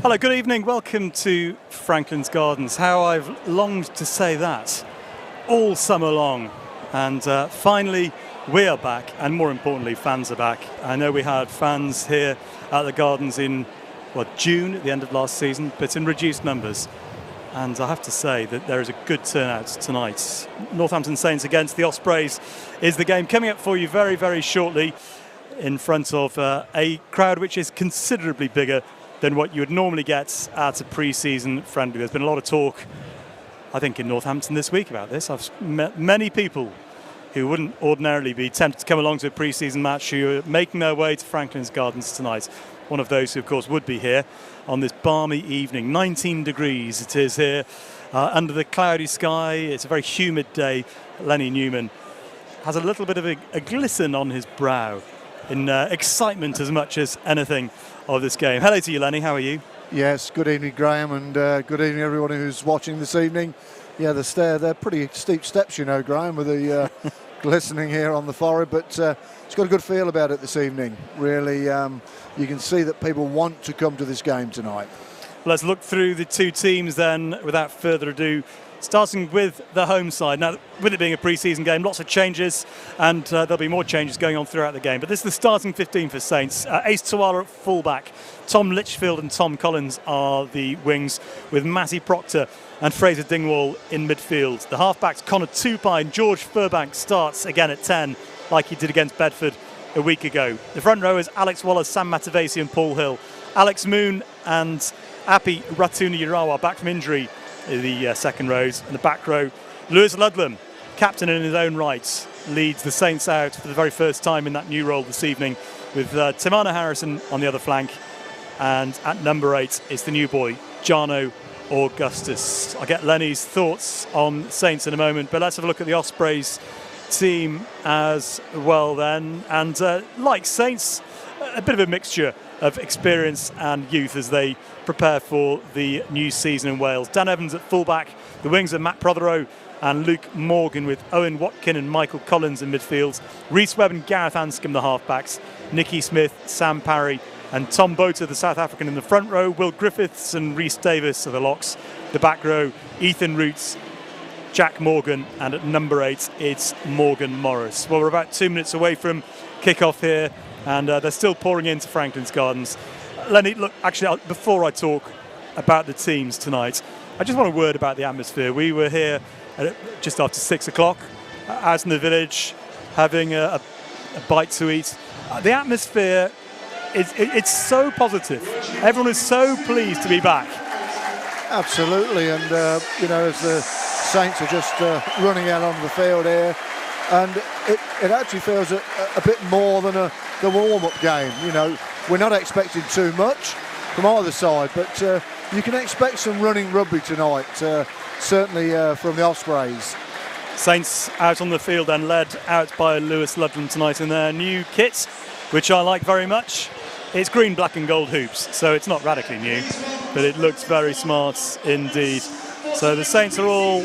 Hello, good evening. Welcome to Franklin's Gardens. How I've longed to say that all summer long. And finally, we are back, and more importantly, fans are back. I know we had fans here at the Gardens in, June, at the end of last season, but in reduced numbers. And I have to say that there is a good turnout tonight. Northampton Saints against the Ospreys is the game coming up for you very, very shortly in front of a crowd which is considerably bigger than what you would normally get at a pre-season friendly. There's been a lot of talk, I think, in Northampton this week about this. I've met many people who wouldn't ordinarily be tempted to come along to a pre-season match who are making their way to Franklin's Gardens tonight. One of those who, of course, would be here on this balmy evening. 19 degrees it is here, under the cloudy sky. It's a very humid day. Lennie Newman has a little bit of a glisten on his brow in excitement as much as anything of this game. Hello to you, Lennie. How are you? Yes, good evening, Graham, and good evening, everyone who's watching this evening. Yeah, they're pretty steep steps, you know, Graham, with the glistening here on the forehead, but it's got a good feel about it this evening. Really, you can see that people want to come to this game tonight. Let's look through the two teams then, without further ado. Starting with the home side. Now, with it being a pre-season game, lots of changes, and there'll be more changes going on throughout the game. But this is the starting 15 for Saints. Ace Tawala at fullback. Tom Litchfield and Tom Collins are the wings, with Matty Proctor and Fraser Dingwall in midfield. The halfbacks, Connor Tupai and George Furbank starts again at 10, like he did against Bedford a week ago. The front rowers, Alex Wallace, Sam Matavesi and Paul Hill. Alex Moon and Api Ratuni-Irawa back from injury in the second rows. And the back row, Lewis Ludlam, captain in his own right, leads the Saints out for the very first time in that new role this evening, with Timana Harrison on the other flank. And at number 8 is the new boy, Jarno Augustus. I'll get Lennie's thoughts on Saints in a moment, but let's have a look at the Ospreys team as well then. And like Saints, a bit of a mixture of experience and youth as they prepare for the new season in Wales. Dan Evans at fullback, the wings are Matt Prothero and Luke Morgan, with Owen Watkin and Michael Collins in midfield. Rhys Webb and Gareth Anscombe the halfbacks, Nicky Smith, Sam Parry and Tom Bota, the South African, in the front row. Will Griffiths and Rhys Davis are the locks. The back row, Ethan Roots, Jack Morgan, and at number 8 it's Morgan Morris. Well, we're about 2 minutes away from kick-off here, and they're still pouring into Franklin's Gardens. Lennie, look, actually, before I talk about the teams tonight, I just want a word about the atmosphere. We were here just after 6 o'clock, out in the village, having a bite to eat. The atmosphere, it's so positive. Everyone is so pleased to be back. Absolutely, and as the Saints are just running out onto the field here, and it actually feels a bit more than the warm-up game. You know, we're not expecting too much from either side, but you can expect some running rugby tonight, certainly from the Ospreys. Saints out on the field and led out by Lewis Ludlam tonight in their new kit, which I like very much. It's green, black and gold hoops, so it's not radically new, but it looks very smart indeed. So the Saints are all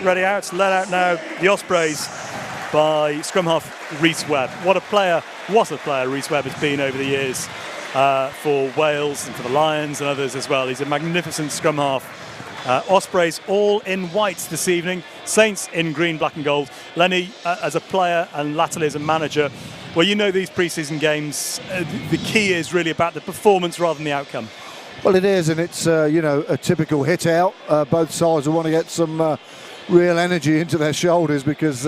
ready out, led out now, the Ospreys, by scrum half Rhys Webb. What a player Rhys Webb has been over the years for Wales and for the Lions and others as well. He's a magnificent scrum half. Ospreys all in white this evening, Saints in green, black and gold. Lennie, as a player and latterly as a manager, well, you know these pre-season games, the key is really about the performance rather than the outcome. Well, it is, and it's a typical hit out. Both sides will want to get some real energy into their shoulders, because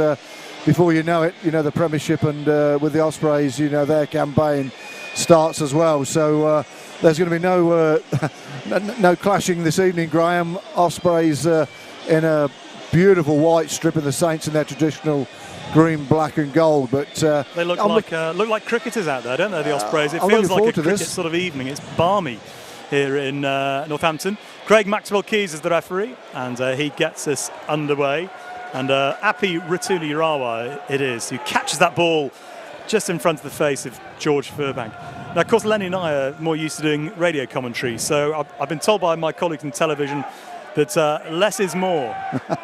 before you know it, the Premiership and with the Ospreys, their campaign starts as well. So there's going to be no clashing this evening, Graham. Ospreys in a beautiful white strip, and the Saints in their traditional green, black and gold. But they look like cricketers out there, don't they, the Ospreys? It feels like a cricket sort of evening. It's balmy here in Northampton. Craig Maxwell-Keys is the referee, and he gets us underway. And Api Ratuni-Irawa it is, who catches that ball just in front of the face of George Furbank. Now, of course, Lennie and I are more used to doing radio commentary, so I've been told by my colleagues in television that less is more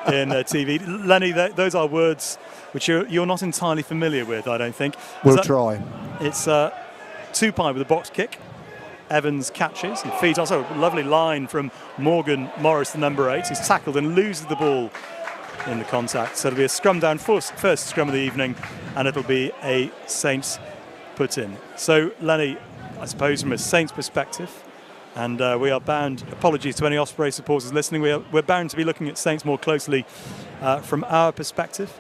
in TV. Lennie, those are words which you're not entirely familiar with, I don't think. We'll try. It's Tupai with a box kick. Evans catches and feeds. Also, a lovely line from Morgan Morris, the number 8. He's tackled and loses the ball in the contact. So it'll be a scrum down, first scrum of the evening, and it'll be a Saints put in. So, Lennie, I suppose from a Saints perspective, and we are bound, apologies to any Osprey supporters listening, we're bound to be looking at Saints more closely from our perspective.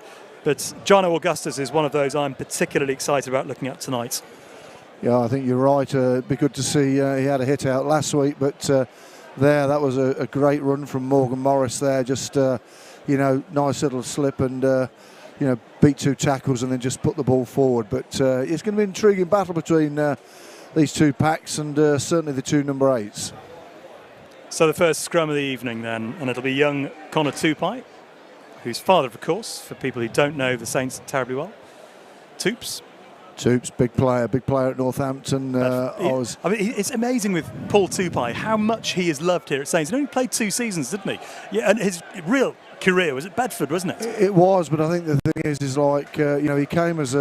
But Jono Augustus is one of those I'm particularly excited about looking at tonight. Yeah, I think you're right. It'd be good to see he had a hit out last week, but that was a great run from Morgan Morris there. Just, nice little slip and, beat 2 tackles and then just put the ball forward. But it's going to be an intriguing battle between these 2 packs and certainly the 2 number 8s. So the first scrum of the evening then, and it'll be young Connor Tupai, whose father, of course, for people who don't know the Saints terribly well, Toops, big player at Northampton. It's amazing with Paul Tupai how much he is loved here at Saints. He only played 2 seasons, didn't he? Yeah, and his real career was at Bedford, wasn't it? It was, but I think the thing is like he came as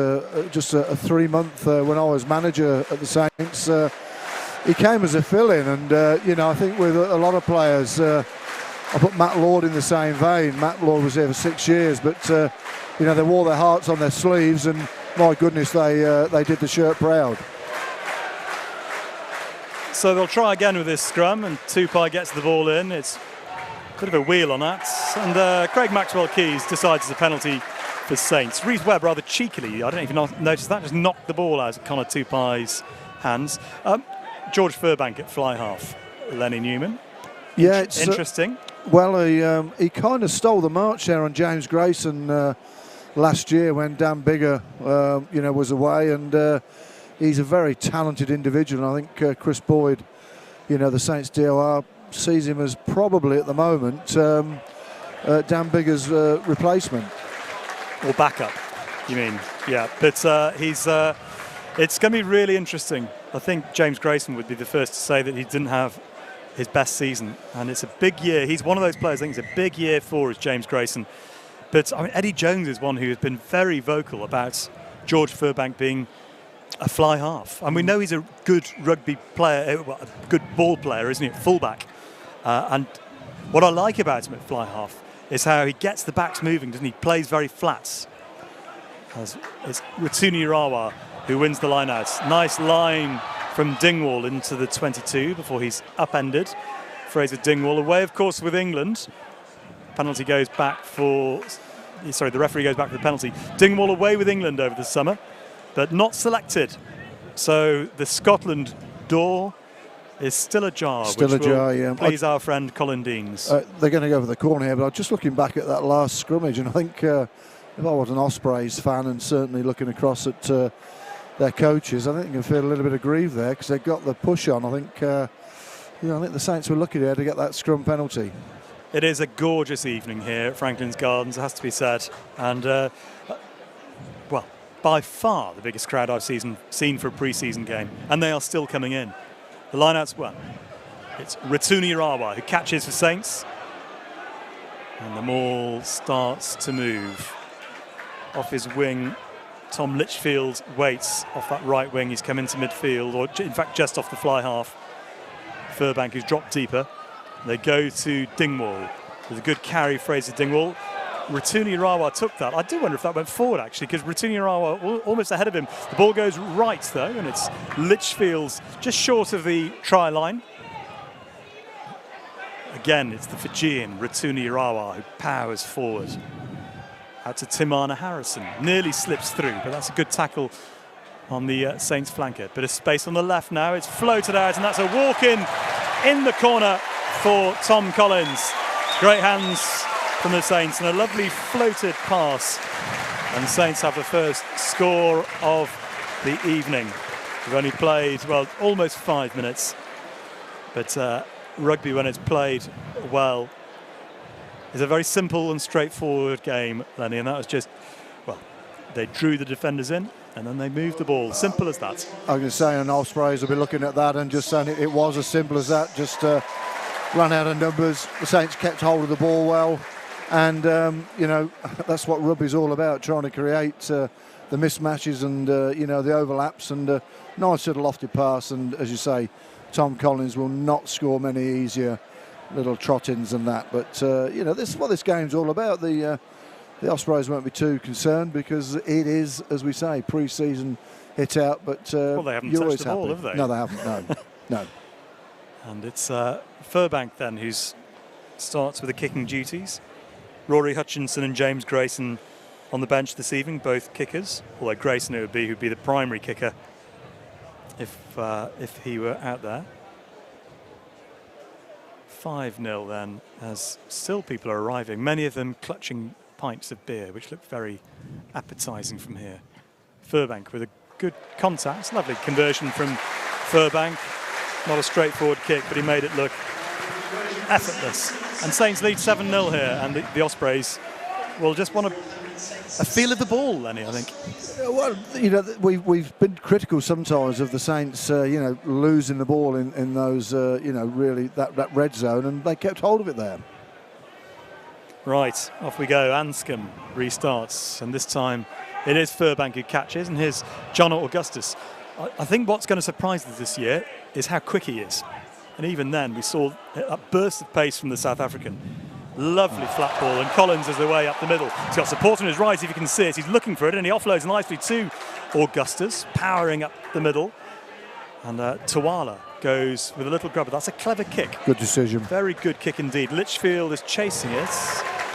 just a 3-month when I was manager at the Saints. He came as a fill-in, and I think with a lot of players. I put Matt Lord in the same vein. Matt Lord was there for 6 years, but they wore their hearts on their sleeves, and my goodness, they did the shirt proud. So they'll try again with this scrum, and Tupai gets the ball in. It's a bit of a wheel on that, and Craig Maxwell-Keys decides it's a penalty for Saints. Reece Webb rather cheekily, I don't know if you noticed that, just knocked the ball out of Connor Tupai's hands. George Furbank at fly half, Lennie Newman. Yeah, it's interesting. Well, he kind of stole the march there on James Grayson last year when Dan Bigger, was away, and he's a very talented individual. And I think Chris Boyd, the Saints DOR, sees him as probably at the moment Dan Bigger's replacement. Or backup, you mean? Yeah, but it's going to be really interesting. I think James Grayson would be the first to say that he didn't have his best season, and it's a big year. He's one of those players I think it's a big year for is James Grayson. But Eddie Jones is one who has been very vocal about George Furbank being a fly half, and we know he's a good rugby player, a good ball player, isn't he, at fullback? And what I like about him at fly half is how he gets the backs moving, doesn't he? Plays very flats. It's Ratuni Rawa who wins the line out. Nice line from Dingwall into the 22 before he's upended. Fraser Dingwall away, of course, with England. Penalty goes back the referee goes back for the penalty. Dingwall away with England over the summer, but not selected. So the Scotland door is still ajar. Yeah. Please our friend Colin Deans. They're going to go for the corner here, but I'm just looking back at that last scrimmage, and I think if I was an Ospreys fan and certainly looking across at their coaches, I think you can feel a little bit of grief there because they got the push on. I think I think the Saints were lucky there to get that scrum penalty. It is a gorgeous evening here at Franklin's Gardens, it has to be said, and by far the biggest crowd I've seen for a pre-season game, and they are still coming in. The line-out's it's Ratuni Rawa who catches for Saints, and the ball starts to move off his wing. Tom Litchfield waits off that right wing. He's come into midfield, or in fact just off the fly half. Furbank, who's dropped deeper. They go to Dingwall. There's a good carry, Fraser Dingwall. Ratuni Rawa took that. I do wonder if that went forward, actually, because Ratuni Rawa almost ahead of him. The ball goes right, though, and it's Litchfield's just short of the try line. Again, it's the Fijian, Ratuni Rawa, who powers forward. Out to Timana Harrison. Nearly slips through, but that's a good tackle on the Saints flanker. Bit of space on the left now. It's floated out, and that's a walk-in in the corner for Tom Collins. Great hands from the Saints, and a lovely floated pass. And the Saints have the first score of the evening. We've only played, almost 5 minutes. But rugby, when it's played well, is a very simple and straightforward game, Lennie, and that was just, they drew the defenders in and then they moved the ball. Simple as that. I was going to say, and Ospreys will be looking at that and just saying it was as simple as that. Just run out of numbers. The Saints kept hold of the ball well, and that's what rugby's all about, trying to create the mismatches and the overlaps, and nice little lofted pass, and as you say, Tom Collins will not score many easier little trot-ins than that. But, you know, this is what this game's all about. The Ospreys won't be too concerned because it is, as we say, pre-season hit out. But well, they haven't touched the ball, have they? No, they haven't, no. No. And it's Furbank then who starts with the kicking duties. Rory Hutchinson and James Grayson on the bench this evening, both kickers. Although Grayson who'd be the primary kicker if he were out there. 5-0 then, as still people are arriving, many of them clutching pints of beer, which look very appetising from here. Furbank with a good contact, lovely conversion from Furbank. Not a straightforward kick, but he made it look effortless. And Saints lead 7-0 here, and the Ospreys will just want a feel of the ball, Lennie, I think. Well, you know, we've been critical sometimes of the Saints, you know, losing the ball in those, you know, really that red zone, and they kept hold of it there. Right, off we go. Anscombe restarts, and this time it is Furbank who catches, and here's John Augustus. I think what's going to surprise us this year is how quick he is. And even then, we saw a burst of pace from the South African. Lovely flat ball, and Collins is the way up the middle. He's got support on his right, if you can see it. He's looking for it, and he offloads nicely to Augustus, powering up the middle. And Tuala goes with a little grubber. That's a clever kick. Good decision. Very good kick indeed. Litchfield is chasing it.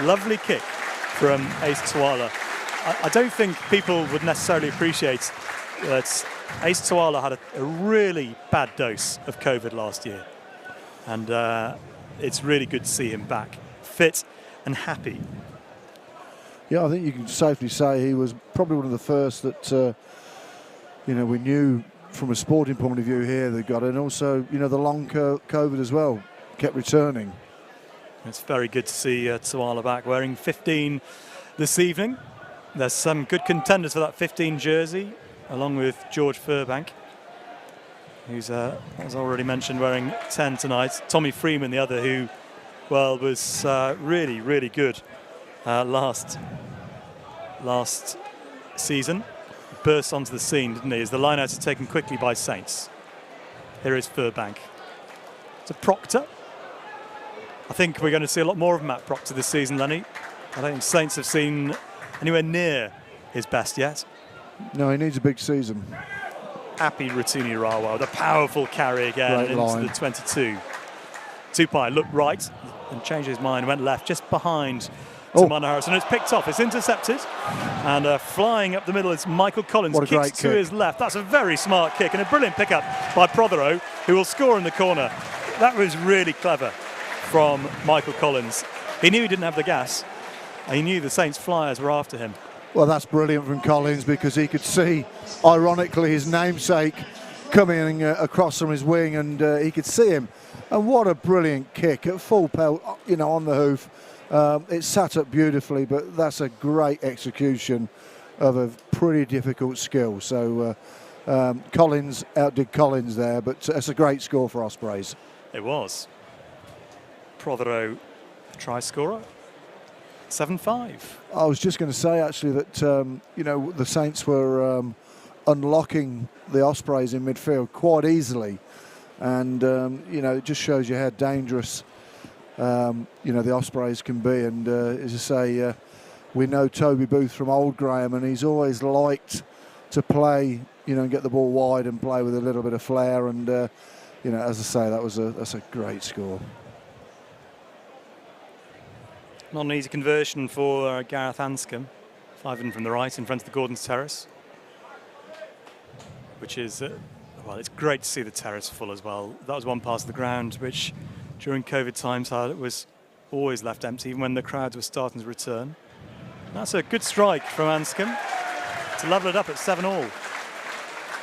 Lovely kick from Ace Tuala. I don't think people would necessarily appreciate that Ace Tuala had a really bad dose of COVID last year. And it's really good to see him back, fit and happy. Yeah, I think you can safely say he was probably one of the first that, you know, we knew from a sporting point of view here that got it. And also, you know, the long COVID as well kept returning. It's very good to see Tuala back wearing 15 this evening. There's some good contenders for that 15 jersey, along with George Furbank, who's, as already mentioned, wearing 10 tonight. Tommy Freeman, the other, who, well, was really, really good last season. Burst onto the scene, didn't he, as the lineouts are taken quickly by Saints. Here is Furbank. To Proctor. I think we're going to see a lot more of Matt Proctor this season, Lennie. I don't think Saints have seen anywhere near his best yet. No, he needs a big season. Happy Ratuni Rawa, the powerful carry again into the 22. Tupai looked right and changed his mind, went left just behind Tamana Harrison. It's picked off, it's intercepted, and flying up the middle is Michael Collins. What a great kick to his left. That's a very smart kick and a brilliant pickup by Prothero, who will score in the corner. That was really clever from Michael Collins. He knew he didn't have the gas. He knew the Saints flyers were after him. Well, that's brilliant from Collins, because he could see, ironically, his namesake coming across from his wing, and he could see him. And what a brilliant kick at full pelt, you know, on the hoof. It sat up beautifully, but that's a great execution of a pretty difficult skill. So Collins outdid Collins there, but it's a great score for Ospreys. It was. Prothero try scorer. 7-5. I was just going to say, actually, that you know, the Saints were unlocking the Ospreys in midfield quite easily, and you know, it just shows you how dangerous you know, the Ospreys can be. And as I say, we know Toby Booth from Old Graham, and he's always liked to play, you know, and get the ball wide and play with a little bit of flair. And you know, as I say, that's a great score. Not an easy conversion for Gareth Anscombe. 5 in from the right in front of the Gordon's Terrace, which is, well, it's great to see the terrace full as well. That was one part of the ground which, during COVID times, was always left empty, even when the crowds were starting to return. That's a good strike from Anscombe to level it up at 7-all.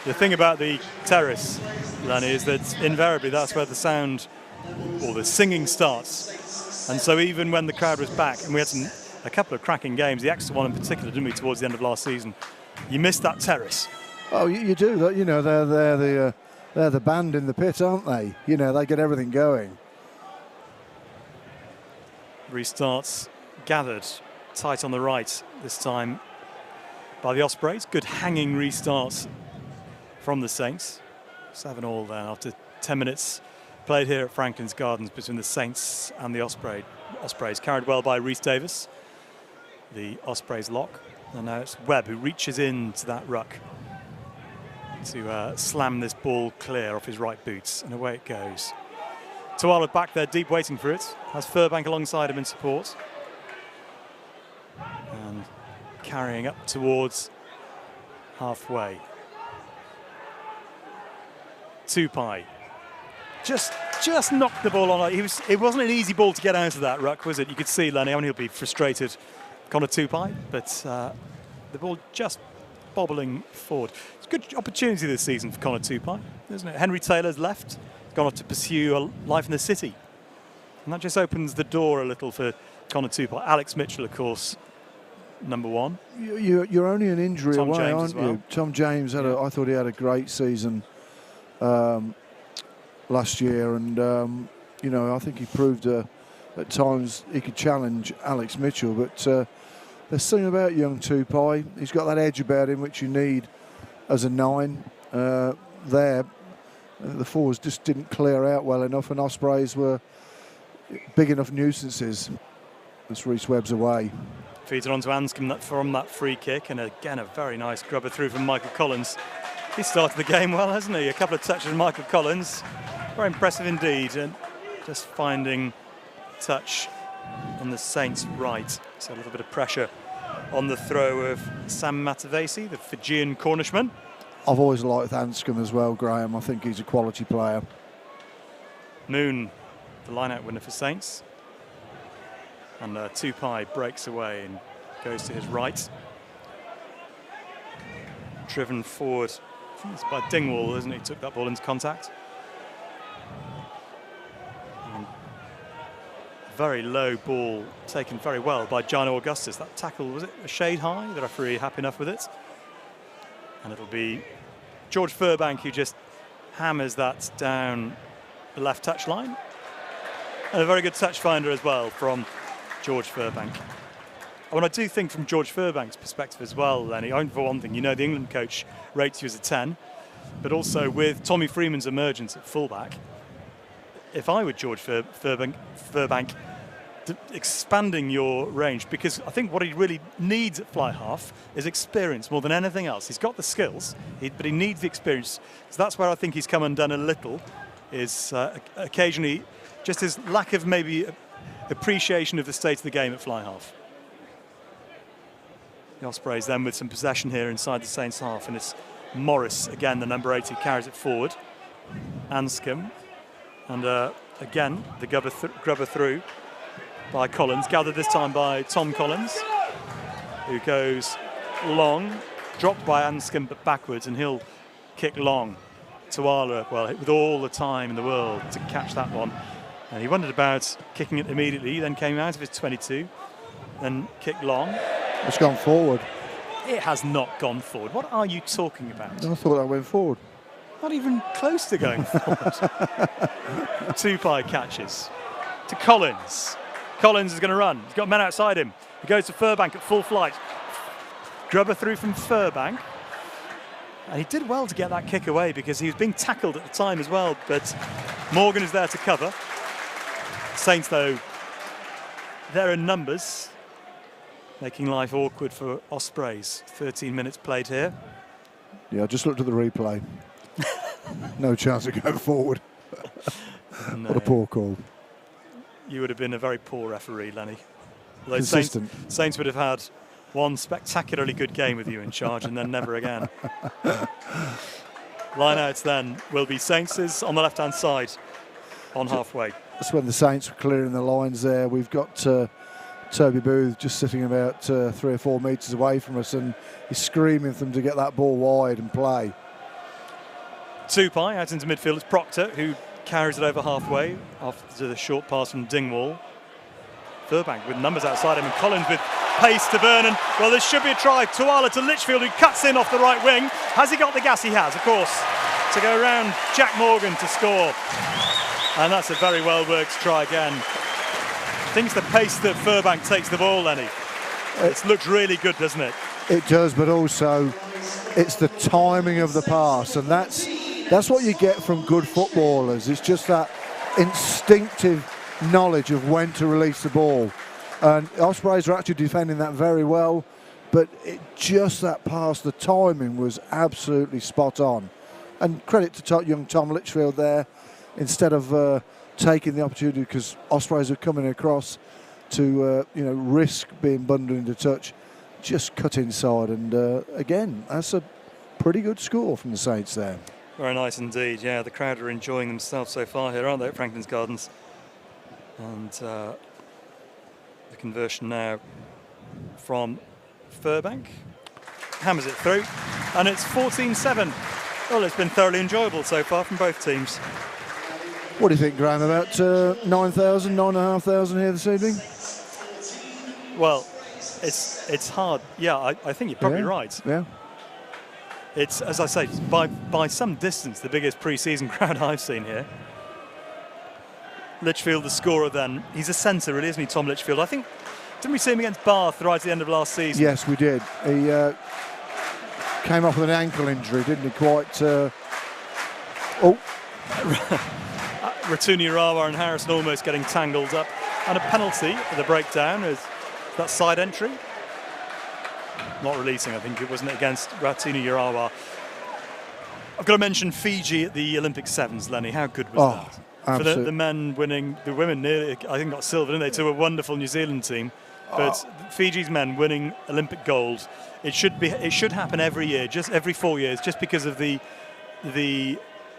The thing about the terrace, Lennie, is that invariably that's where the sound or the singing starts. And so even when the crowd was back, and we had a couple of cracking games, the Exeter one in particular, didn't we, towards the end of last season, you missed that terrace. Oh, you do. You know, they're the band in the pit, aren't they? You know, they get everything going. Restarts gathered tight on the right this time by the Ospreys. Good hanging restarts from the Saints. 7-all then after 10 minutes played here at Franklin's Gardens between the Saints and the Ospreys. Carried well by Rhys Davis, the Ospreys lock. And now it's Webb who reaches into that ruck to slam this ball clear off his right boots, and away it goes. Tuala back there deep waiting for it, has Furbank alongside him in support. And carrying up towards halfway. Tupai just knocked the ball on. It wasn't an easy ball to get out of that ruck, was it? You could see Lennie, he'll be frustrated, Connor Tupai, but the ball just bobbling forward. It's a good opportunity this season for Connor Tupai, isn't it? Henry Taylor's left, gone off to pursue a life in the city. And that just opens the door a little for Connor Tupai. Alex Mitchell, of course, number one. You're only an injury Tom away, James aren't as well. you? Tom James, I thought he had a great season last year, and I think he proved at times he could challenge Alex Mitchell, but there's something about young Tupai. He's got that edge about him which you need as a 9 there. The forwards just didn't clear out well enough, and Ospreys were big enough nuisances as Rhys Webb's away. Feeds it on to Anscombe from that free kick, and again a very nice grubber through from Michael Collins. He started the game well, hasn't he? A couple of touches from Michael Collins. Very impressive indeed, and just finding touch on the Saints' right. So a little bit of pressure on the throw of Sam Matavesi, the Fijian Cornishman. I've always liked Anscombe as well, Graham. I think he's a quality player. Moon, the line-out winner for Saints. And Tupai breaks away and goes to his right. Driven forward, I think it's by Dingwall, isn't it? He took that ball into contact. And very low ball taken very well by Gino Augustus. That tackle, was it a shade high? The referee happy enough with it. And it'll be George Furbank who just hammers that down the left touch line. And a very good touch finder as well from George Furbank. And I do think from George Furbank's perspective as well, Lennie, for one thing, the England coach rates you as a 10, but also with Tommy Freeman's emergence at fullback, if I were George Furbank, expanding your range, because I think what he really needs at fly half is experience more than anything else. He's got the skills, but he needs the experience. So that's where I think he's come undone a little, is occasionally just his lack of maybe appreciation of the state of the game at fly half. The Ospreys then with some possession here inside the Saints half, and it's Morris, again the number 8 who carries it forward. Anscombe, and again the grubber through by Collins, gathered this time by Tom Collins, who goes long, dropped by Anscombe but backwards, and he'll kick long. Tuala, well, with all the time in the world to catch that one. And he wondered about kicking it immediately, then came out of his 22, then kicked long. It's gone forward. It has not gone forward. What are you talking about? I thought that went forward. Not even close to going forward. Tupai catches to Collins. Collins is going to run. He's got men outside him. He goes to Furbank at full flight. Grubber through from Furbank. And he did well to get that kick away because he was being tackled at the time as well. But Morgan is there to cover. Saints, though, they're in numbers, making life awkward for Ospreys. 13 minutes played here. Yeah, I just looked at the replay. No chance of going forward. No. What a poor call. You would have been a very poor referee, Lennie. Although Consistent. Saints would have had one spectacularly good game with you in charge and then never again. Line-outs then will be Saints' on the left-hand side on halfway. That's when the Saints were clearing the lines there. We've got Toby Booth just sitting about 3 or 4 metres away from us, and he's screaming for them to get that ball wide and play. Tupai out into midfield. It's Proctor who carries it over halfway after the short pass from Dingwall. Furbank with numbers outside him, and Collins with pace to Vernon. Well, this should be a try. Tuala to Litchfield, who cuts in off the right wing. Has he got the gas? He has, of course, to go around Jack Morgan to score. And that's a very well-worked try again. I think it's the pace that Furbank takes the ball, Lennie. It looks really good, doesn't it? It does, but also it's the timing of the pass, and that's That's what you get from good footballers. It's just that instinctive knowledge of when to release the ball. And Ospreys are actually defending that very well, but just that pass, the timing was absolutely spot on. And credit to young Tom Litchfield there, instead of taking the opportunity, because Ospreys are coming across to risk being bundled into touch, just cut inside. And again, that's a pretty good score from the Saints there. Very nice indeed, yeah. The crowd are enjoying themselves so far here, aren't they, at Franklin's Gardens? And the conversion now from Furbank. Hammers it through, and it's 14-7. Well, it's been thoroughly enjoyable so far from both teams. What do you think, Graham, about 9,000, 9,500 here this evening? Well, it's hard. Yeah, I think you're probably right. Yeah. It's, as I say, by some distance, the biggest pre-season crowd I've seen here. Litchfield, the scorer then. He's a centre, really, isn't he, Tom Litchfield? I think, didn't we see him against Bath right at the end of last season? Yes, we did. He came off with an ankle injury, didn't he? Quite... Ratuni Rawa and Harrison almost getting tangled up. And a penalty at the breakdown is that side entry. Not releasing, I think it wasn't against Ratuni Urawa. I've got to mention Fiji at the Olympic Sevens, Lennie. How good was that? Absolutely. For the men winning, the women nearly, I think, got silver, didn't they, to a wonderful New Zealand team. But Fiji's men winning Olympic gold, it should happen every year, just every 4 years, just because of the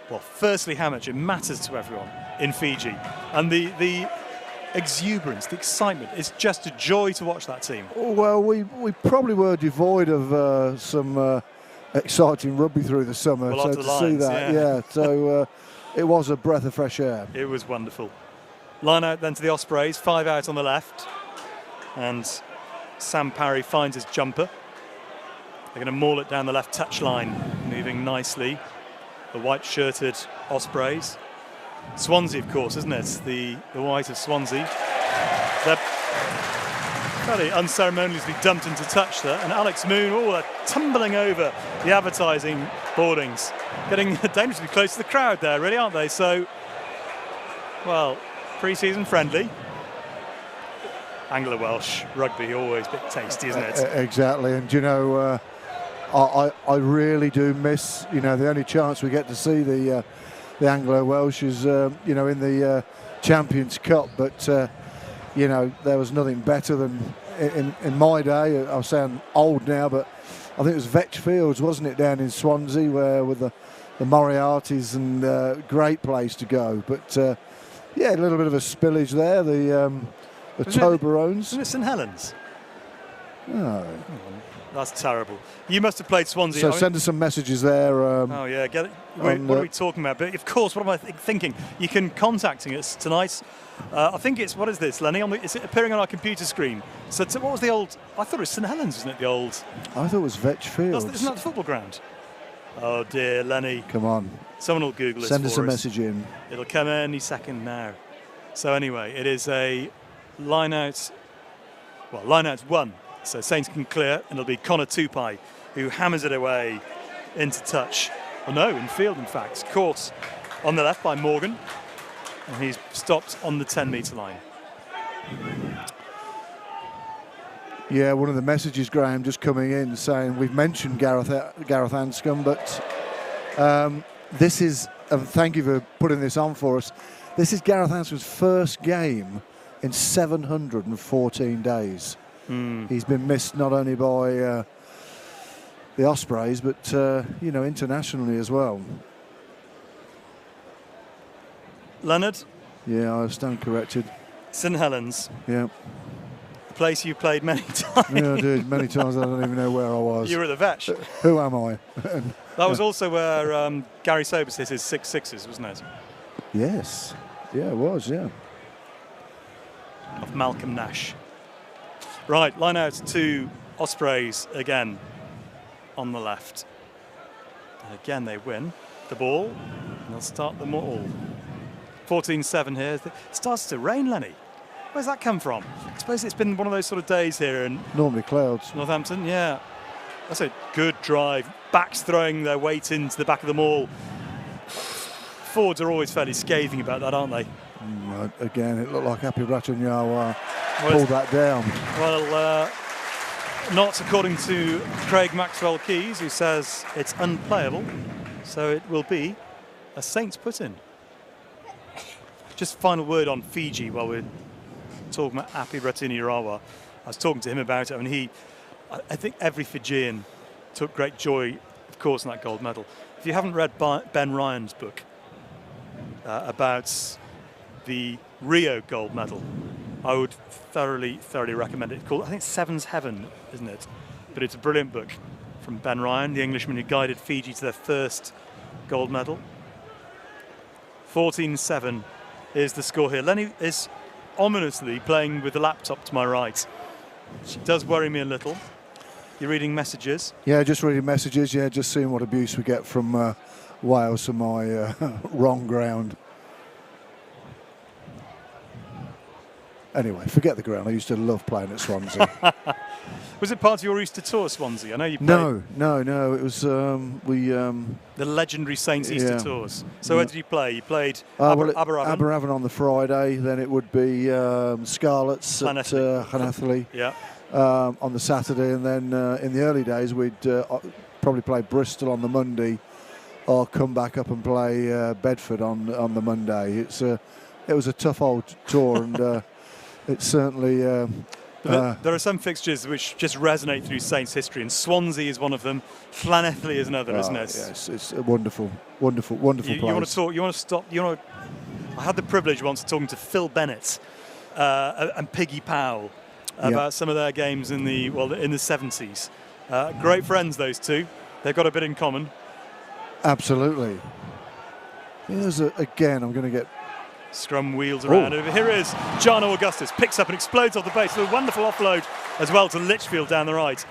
well, firstly, how much it matters to everyone in Fiji, and the exuberance, the excitement. It's just a joy to watch that team. Well, we probably were devoid of some exciting rugby through the summer, well, so to see that, so it was a breath of fresh air. It was wonderful. Line out then to the Ospreys, 5 out on the left, and Sam Parry finds his jumper. They're going to maul it down the left touch line, moving nicely. The white-shirted Ospreys. Swansea, of course, isn't it? The white of Swansea. They're fairly unceremoniously dumped into touch there. And Alex Moon, they're tumbling over the advertising boardings. Getting dangerously close to the crowd there, really, aren't they? So, well, pre-season friendly. Anglo-Welsh rugby, always a bit tasty, isn't it? Exactly, and I really do miss, the only chance we get to see the Anglo-Welsh is, in the Champions Cup. But, there was nothing better than, in my day, I'll sound old now, but I think it was Vetch Fields, wasn't it, down in Swansea, where with the Moriartys, and great place to go. But, a little bit of a spillage there, the Toblerones. Isn't it St Helens? Oh. That's terrible. You must have played Swansea. So send us some messages there. Get it. What are we talking about? But of course, what am I thinking? You can contacting us tonight. I think it's, what is this, Lennie? Is it appearing on our computer screen? So what was the old? I thought it was St Helens, wasn't it? The old. I thought it was Vetch Fields. Isn't that the football ground? Oh dear, Lennie. Come on. Someone will Google it. Send us a message in. It'll come any second now. So anyway, it is a line out. Well, line out's one. So Saints can clear, and it'll be Connor Tupai who hammers it away into touch. Oh no, in field, in fact. Caught on the left by Morgan, and he's stopped on the 10-metre line. Yeah, one of the messages, Graham, just coming in saying we've mentioned Gareth Anscombe, but this is, and thank you for putting this on for us, this is Gareth Anscombe's first game in 714 days. He's been missed not only by the Ospreys, but internationally as well. Leonard? Yeah, I stand corrected. St Helens. Yeah. A place you played many times. Yeah, I did. Many times I don't even know where I was. You were at the Vetch. Who am I? That was also where Gary Sobers hit his 6 sixes, wasn't it? Yes. Yeah, it was, yeah. Of Malcolm Nash. Right, line out to Ospreys again on the left. And again, they win the ball, and they'll start them all. 14-7 here. It starts to rain, Lennie. Where's that come from? I suppose it's been one of those sort of days here in normally clouds. Northampton, yeah. That's a good drive. Backs throwing their weight into the back of the maul. forwards are always fairly scathing about that, aren't they? Again, it looked like Happy Bratanyawa pulled that down. Well, not according to Craig Maxwell-Keys, who says it's unplayable. So it will be a Saints put-in. Just final word on Fiji while we're talking about Happy Bratanyawa. I was talking to him about it, and I think every Fijian took great joy, of course, in that gold medal. If you haven't read Ben Ryan's book about the Rio gold medal, I would thoroughly recommend it. It's called, I think, Seven's Heaven, isn't it? But it's a brilliant book from Ben Ryan, the Englishman who guided Fiji to their first gold medal. 14-7 is the score here. Lennie is ominously playing with the laptop to my right. She does worry me a little. You're reading messages? Yeah, just reading messages. Yeah, just seeing what abuse we get from Wales for my wrong ground. Anyway, forget the ground. I used to love playing at Swansea. Was it part of your Easter tour, Swansea? I know you played. No. It was the legendary Saints Easter tours. So where did you play? You played Aberavon on the Friday. Then it would be Scarlets at Llanelli on the Saturday, and then in the early days we'd probably play Bristol on the Monday, or come back up and play Bedford on the Monday. It was a tough old tour, and it's certainly. There are some fixtures which just resonate through Saints history, and Swansea is one of them. Llanelli is another, isn't it? Yes, it's a wonderful place. You want to talk? You want to stop? I had the privilege once of talking to Phil Bennett and Piggy Powell about some of their games in the 70s. Great friends, those two. They've got a bit in common. Absolutely. Again, I'm going to get. Scrum wheels around. Here is Jarno Augustus, picks up and explodes off the base with a wonderful offload as well to Litchfield down the right.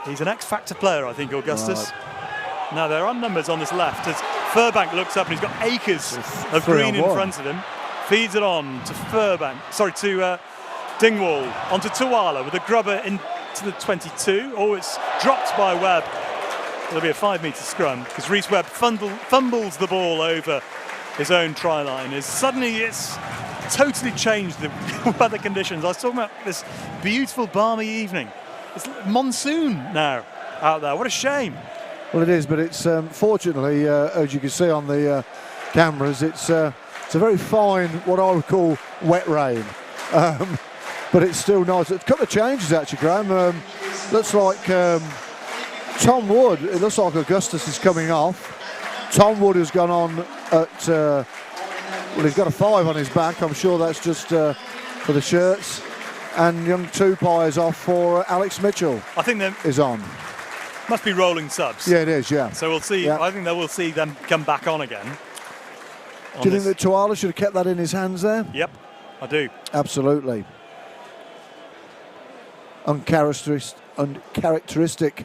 He's an X-factor player, I think, Augustus. Right. Now, there are numbers on this left as Furbank looks up and he's got acres of green in front of him. Feeds it on to Dingwall, onto Tuala with a grubber into the 22. Oh, it's dropped by Webb. It'll be a 5-metre scrum because Rhys Webb fumbles the ball over his own try line. It's totally changed the weather conditions. I was talking about this beautiful balmy evening. It's monsoon now out there. What a shame. Well, it is, but it's fortunately, as you can see on the cameras, it's a very fine, what I would call wet rain. But it's still nice. A couple of changes actually, Graham. Looks like Tom Wood. It looks like Augustus is coming off. Tom Wood has gone on at, he's got a 5 on his back. I'm sure that's just for the shirts. And young Tupai is off for Alex Mitchell. I think is on. Must be rolling subs. Yeah, it is, yeah. So we'll see. Yeah. I think we'll see them come back on again. Do you think that Tuala should have kept that in his hands there? Yep, I do. Absolutely. Uncharacteristic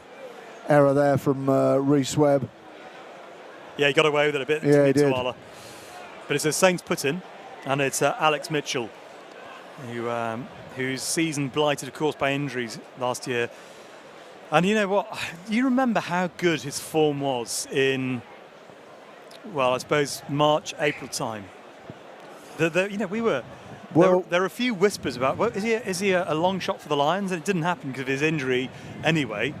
error there from Rhys Webb. Yeah, he got away with it a bit. Yeah, he did. But it's a Saints put-in, and it's Alex Mitchell, whose season blighted, of course, by injuries last year. And you know what? You remember how good his form was in, I suppose March, April time. We were. There were a few whispers about, is he a long shot for the Lions? And it didn't happen because of his injury anyway.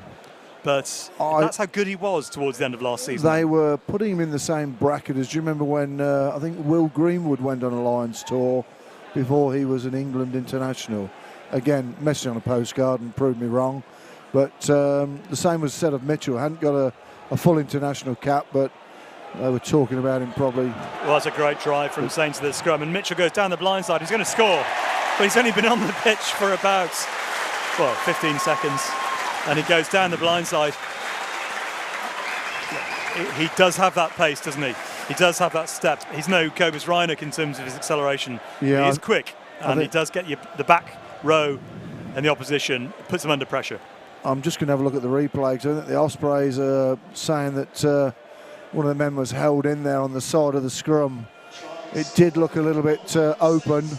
But that's how good he was towards the end of last season. They were putting him in the same bracket as, do you remember when I think Will Greenwood went on a Lions tour before he was an England international? Again, message on a postcard and proved me wrong. But the same was said of Mitchell. Hadn't got a full international cap, but they were talking about him probably. Well, that's a great try from Saints to the scrum. And Mitchell goes down the blind side. He's going to score. But he's only been on the pitch for about, 15 seconds. And he goes down the blind side. He does have that pace, doesn't he? He does have that step. He's no Kobus Reinach in terms of his acceleration. Yeah, he is quick, and he does get the back row and the opposition, puts them under pressure. I'm just going to have a look at the replay, because I think the Ospreys are saying that one of the men was held in there on the side of the scrum. It did look a little bit open,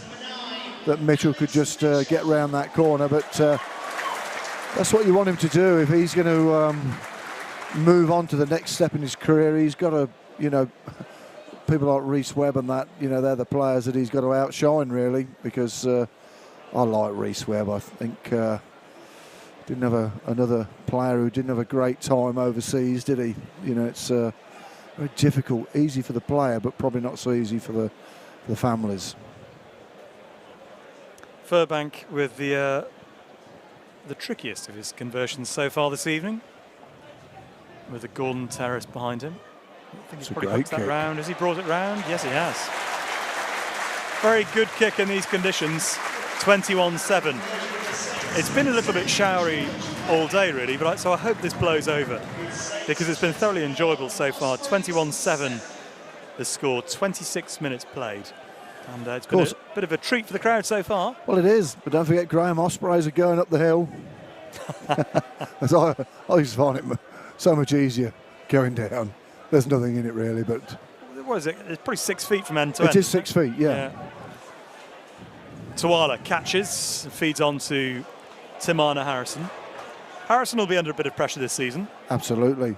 that Mitchell could just get round that corner, but that's what you want him to do if he's going to move on to the next step in his career. He's got to, people like Reece Webb and that, you know, they're the players that he's got to outshine, really, because I like Reece Webb. I think didn't have another player who didn't have a great time overseas, did he? You know, it's very difficult, easy for the player, but probably not so easy for the families. Furbank with the trickiest of his conversions so far this evening, with the Gordon Terrace behind him. I think he's probably hooked that round. Has he brought it round? Yes, he has. Very good kick in these conditions. 21-7. It's been a little bit showery all day, really, but so I hope this blows over, because it's been thoroughly enjoyable so far. 21-7 the score, 26 minutes played. And it's been a bit of a treat for the crowd so far. Well, it is, but don't forget Graham, Ospreys are going up the hill. I used to find it so much easier going down. There's nothing in it really, but... What is it? It's probably 6 feet from end to end. It is 6 feet, yeah. Tuala catches, feeds on to Timana Harrison. Harrison will be under a bit of pressure this season. Absolutely.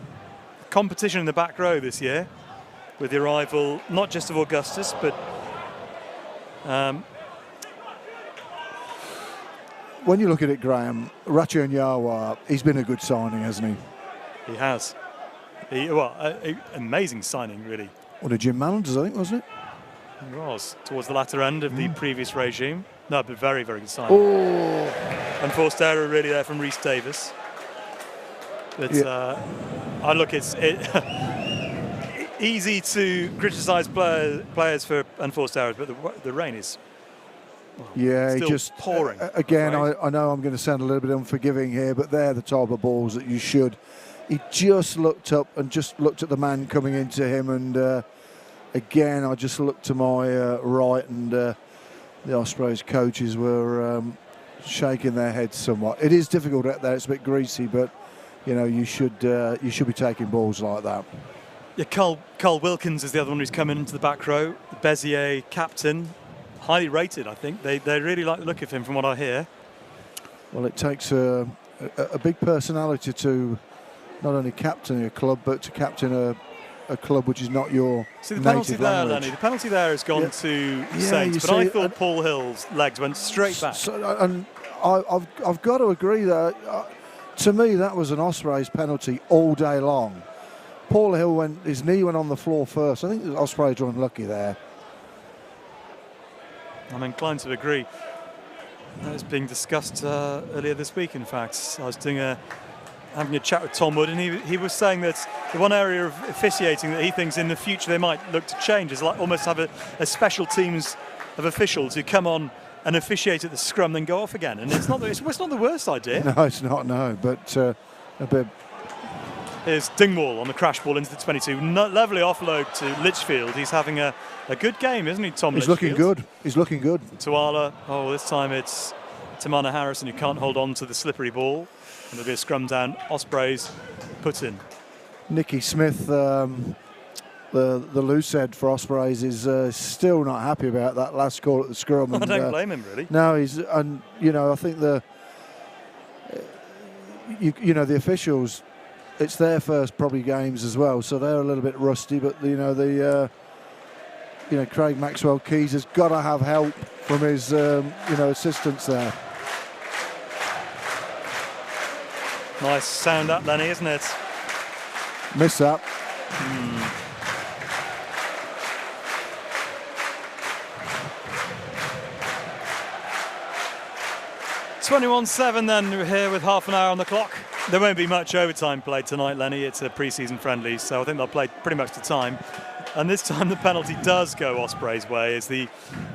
Competition in the back row this year, with the arrival not just of Augustus, but... when you look at it, Graham, Racha and Yawa, he's been a good signing, hasn't he? He has. Amazing signing, really. What a Jim Mallenders, I think, wasn't it? It was, towards the latter end of the previous regime. No, but very, very good signing. Oh! Unforced error, really, there from Rhys Davis. But I look, it's easy to criticise players for unforced errors, but the rain is still just pouring. Again, I know I'm going to sound a little bit unforgiving here, but they're the type of balls that you should. He just looked up and just looked at the man coming into him, and again, I just looked to my right, and the Ospreys coaches were shaking their heads somewhat. It is difficult out there; it's a bit greasy, but you know you should be taking balls like that. Yeah, Carl Wilkins is the other one who's come into the back row. Bezier, captain, highly rated, I think. They really like the look of him, from what I hear. Well, it takes a big personality to not only captain a club, but to captain a club which is not your the penalty native there, language. Lennie. The penalty there has gone to Saints, but I thought Paul Hill's legs went straight back. And I've got to agree there. To me, that was an Ospreys penalty all day long. Paul Hill his knee went on the floor first. I think the Ospreys are unlucky there. I'm inclined to agree. That was being discussed earlier this week, in fact. I was having a chat with Tom Wood, and he was saying that the one area of officiating that he thinks in the future they might look to change is like almost have a special teams of officials who come on and officiate at the scrum, then go off again. And it's not the worst idea. No, it's not, no. But a bit... Here's Dingwall on the crash ball into the 22. Lovely offload to Litchfield. He's having a good game, isn't he, Tom He's Litchfield? Looking good. He's looking good. Tuala. Oh, this time it's Timana Harrison who can't hold on to the slippery ball. And there'll be a scrum down. Ospreys put in. Nicky Smith, the loose head for Ospreys, is still not happy about that last call at the scrum. I don't blame him, really. No, I think the officials, it's their first probably games as well, so they're a little bit rusty. But Craig Maxwell Keys has got to have help from his assistants there. Nice sound up, Lennie, isn't it? Miss that. 21-7 then, we're here with half an hour on the clock. There won't be much overtime played tonight, Lennie. It's a pre-season friendly, so I think they'll play pretty much the time. And this time the penalty does go Ospreys' way, as the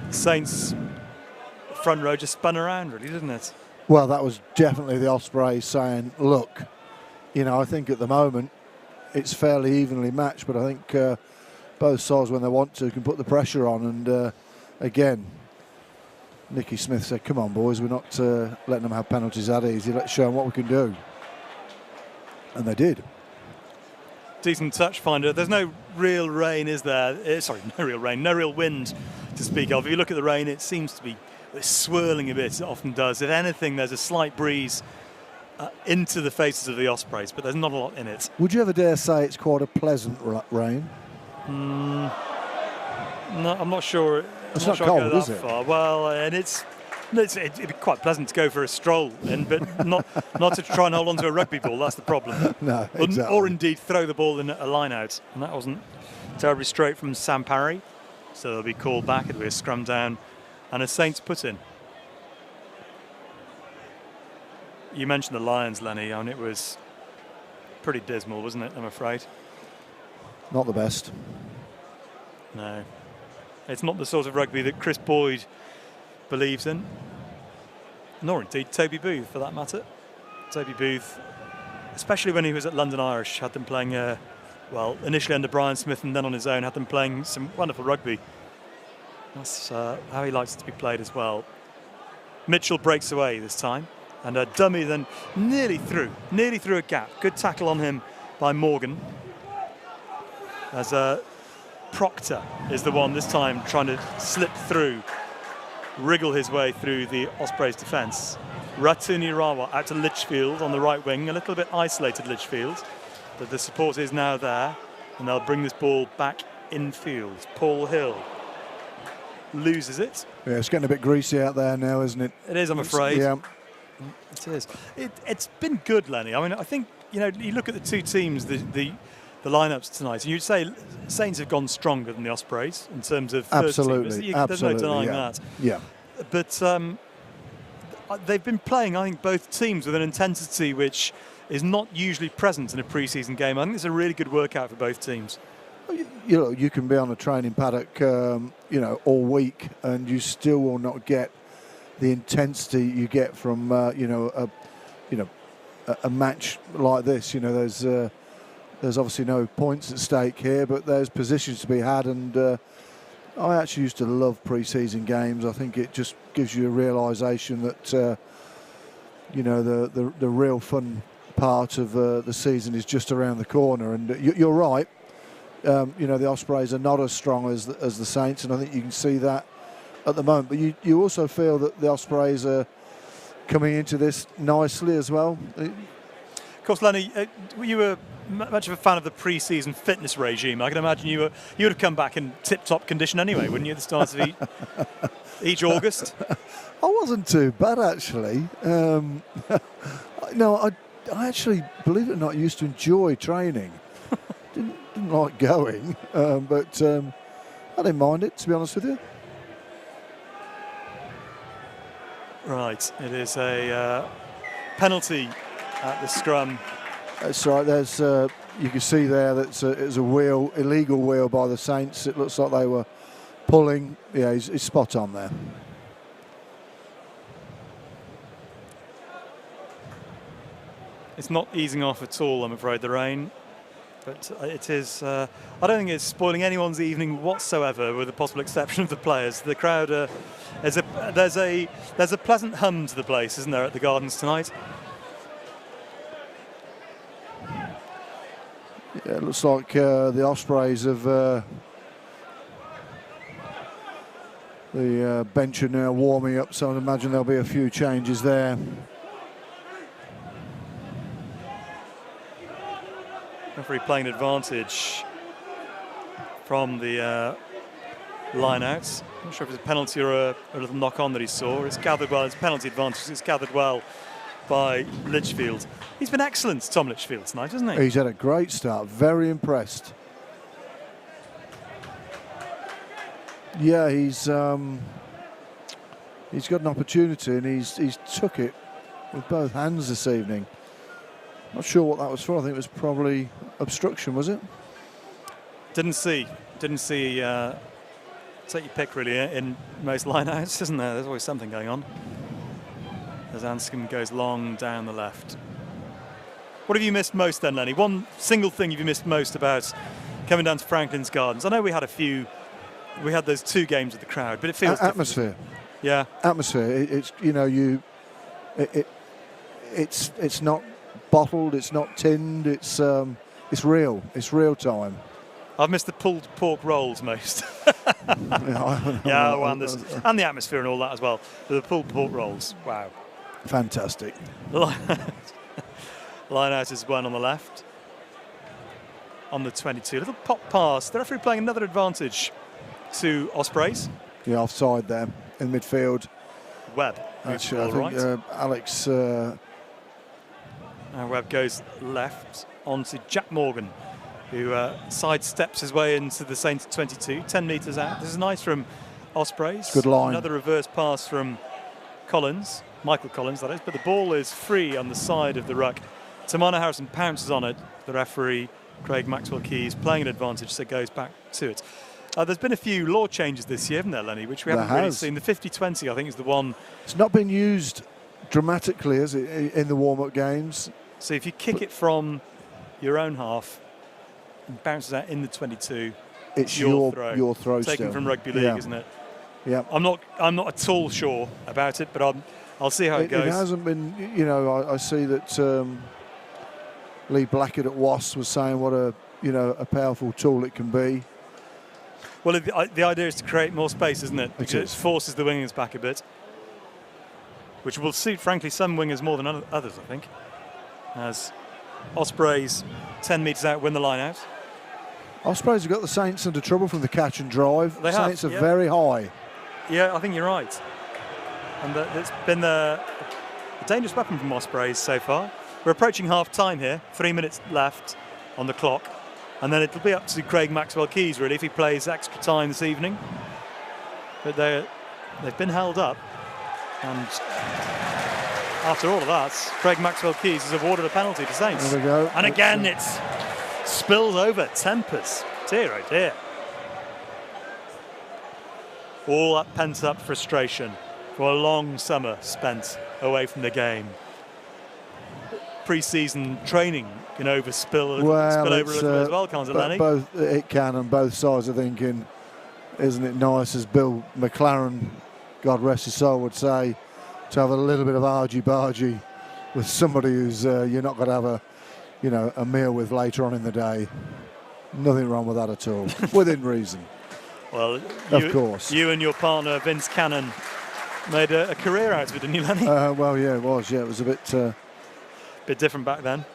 Saints front row just spun around, really, didn't it? Well, that was definitely the Ospreys saying, look, I think at the moment it's fairly evenly matched, but I think both sides, when they want to, can put the pressure on. And again, Nicky Smith said, come on, boys, we're not letting them have penalties that easy. Let's show them what we can do. And they did. Decent touch finder. There's no real rain, is there? No real rain, no real wind to speak of. If you look at the rain, it seems to be swirling a bit. It often does. If anything, there's a slight breeze into the faces of the Ospreys, but there's not a lot in it. Would you ever dare say it's quite a pleasant rain? No, I'm not sure. It's I'm not sure cold, I'd go is that it? far. Well, and it'd be quite pleasant to go for a stroll in, but not to try and hold on to a rugby ball. That's the problem. No, exactly. Or indeed throw the ball in a line out, and that wasn't terribly straight from Sam Parry. So they'll be called back. It'll be a scrum down, and a Saints put in. You mentioned the Lions, Lennie, and it was pretty dismal, wasn't it? I'm afraid. Not the best. No. It's not the sort of rugby that Chris Boyd believes in, nor indeed Toby Booth, for that matter. Toby Booth, especially when he was at London Irish, had them playing, well, initially under Brian Smith and then on his own, had them playing some wonderful rugby. That's how he likes it to be played as well. Mitchell breaks away this time, and a dummy then nearly through a gap. Good tackle on him by Morgan. As Proctor is the one this time trying to slip through, wriggle his way through the Ospreys defence. Ratunirawa out to Litchfield on the right wing, a little bit isolated Litchfield, but the support is now there, and they'll bring this ball back infield. Paul Hill loses it. Yeah, it's getting a bit greasy out there now, isn't it? It is, I'm afraid. Yeah. It is. It's been good, Lennie. I mean, I think, you look at the two teams, the lineups tonight, and you'd say Saints have gone stronger than the Ospreys in terms of absolutely, there's no denying that. Yeah. But they've been playing, I think, both teams with an intensity which is not usually present in a pre-season game. I think it's a really good workout for both teams. You can be on a training paddock, all week, and you still will not get the intensity you get from, a match like this. There's obviously no points at stake here, but there's positions to be had, and I actually used to love pre-season games. I think it just gives you a realisation that the real fun part of the season is just around the corner. And you're right. The Ospreys are not as strong as the Saints, and I think you can see that at the moment. But you also feel that the Ospreys are coming into this nicely as well. Of course, Lennie, you were much of a fan of the pre-season fitness regime. I can imagine you would have come back in tip-top condition anyway, wouldn't you, at the start of each August? I wasn't too bad, actually. No, I actually, believe it or not, used to enjoy training. Didn't like going, but I didn't mind it, to be honest with you. Right, it is a penalty at the scrum. That's right. There's you can see there that it's a illegal wheel by the Saints. It looks like they were pulling. Yeah, he's spot on there. It's not easing off at all, I'm afraid, the rain. But it is. I don't think it's spoiling anyone's evening whatsoever, with the possible exception of the players. The crowd. There's a pleasant hum to the place, isn't there, at the Gardens tonight? Yeah, it looks like the Ospreys have the bench are now warming up, so I'd imagine there'll be a few changes there. Referee playing advantage from the line-outs. Not sure if it's a penalty or a little knock-on that he saw. It's gathered well. It's penalty advantage. It's gathered well by Litchfield. He's been excellent, Tom Litchfield, tonight, hasn't he? He's had a great start. Very impressed. Yeah, he's got an opportunity, and he's took it with both hands this evening. Not sure what that was for. I think it was probably obstruction, was it? Didn't see. Take your pick, really, in most line-outs, isn't there? There's always something going on. As Anscombe goes long down the left. What have you missed most then, Lennie? One single thing you've missed most about coming down to Franklin's Gardens? I know we had those two games with the crowd, but it feels atmosphere. Yeah, atmosphere. It's not bottled. It's not tinned. It's real. It's real time. I've missed the pulled pork rolls most. And the atmosphere and all that as well. The pulled pork rolls. Wow. Fantastic. Line out is one on the left. On the 22. Little pop pass. The referee playing another advantage to Ospreys. Yeah, offside there in midfield. Webb. Actually, I think right. Alex. And Webb goes left onto Jack Morgan, who sidesteps his way into the Saints 22, 10 metres out. This is nice from Ospreys. Good line. Another reverse pass from Collins, Michael Collins that is, but the ball is free on the side of the ruck. Tamana Harrison pounces on it. The referee, Craig Maxwell-Keys, playing an advantage, so goes back to it. There's been a few law changes this year, haven't there, Lennie, which we haven't really seen. The 50-20, I think, is the one. It's not been used dramatically, has it, in the warm-up games? So if you kick it from your own half and bounces out in the 22, it's your throw taken still. from rugby league, isn't it? Yeah. I'm not at all sure about it, but I'll see how it goes. It hasn't been, you know. I see that Lee Blackett at Wasps was saying what a powerful tool it can be. Well, the idea is to create more space, isn't it? Because it forces the wingers back a bit, which will suit, frankly, some wingers more than others, I think. As Ospreys 10 metres out win the line out. Ospreys have got the Saints under trouble from the catch and drive. The Saints are very high. Yeah, I think you're right. And it's been a dangerous weapon from Ospreys so far. We're approaching half-time here, 3 minutes left on the clock. And then it'll be up to Craig Maxwell-Keys, really, if he plays extra time this evening. But they've been held up. And after all of that, Craig Maxwell-Keys has awarded a penalty to Saints. There we go. And again, it's spills over, tempers. Dear, oh dear. All that pent-up frustration for a long summer spent away from the game. Pre-season training can spill over a little bit as well, can't it, Lennie? It can, and both sides are thinking, isn't it nice, as Bill McLaren, God rest his soul, would say, to have a little bit of argy-bargy with somebody who's you're not going to have a meal with later on in the day. Nothing wrong with that at all, within reason. Well, of course. You and your partner Vince Cannon made a career out of it, didn't you, Lennie? Well, yeah, it was. Yeah, it was a bit different back then.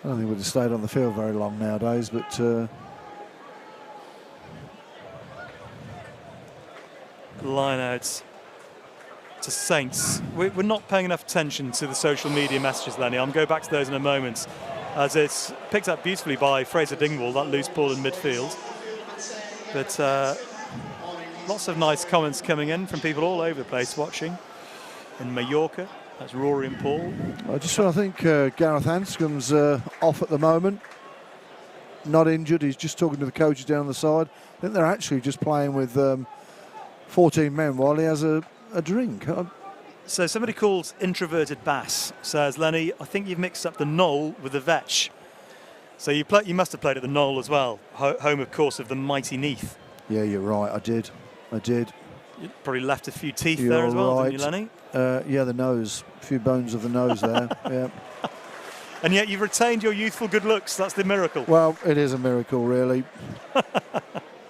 I don't think we'd have stayed on the field very long nowadays, but line out to Saints. We're not paying enough attention to the social media messages, Lennie. I'll go back to those in a moment, as it's picked up beautifully by Fraser Dingwall, that loose ball in midfield. But lots of nice comments coming in from people all over the place watching. In Mallorca, that's Rory and Paul. I think Gareth Hanscom's off at the moment. Not injured, he's just talking to the coaches down the side. I think they're actually just playing with 14 men while he has a drink. So somebody called Introverted Bass says, Lennie, I think you've mixed up the Knoll with the Vetch. So you must have played at the Knoll as well, home, of course, of the mighty Neath. Yeah, you're right, I did. You probably left a few teeth you're there as well, right. didn't you, Lennie? Yeah, the nose. A few bones of the nose there, yeah. And yet you've retained your youthful good looks. That's the miracle. Well, it is a miracle, really.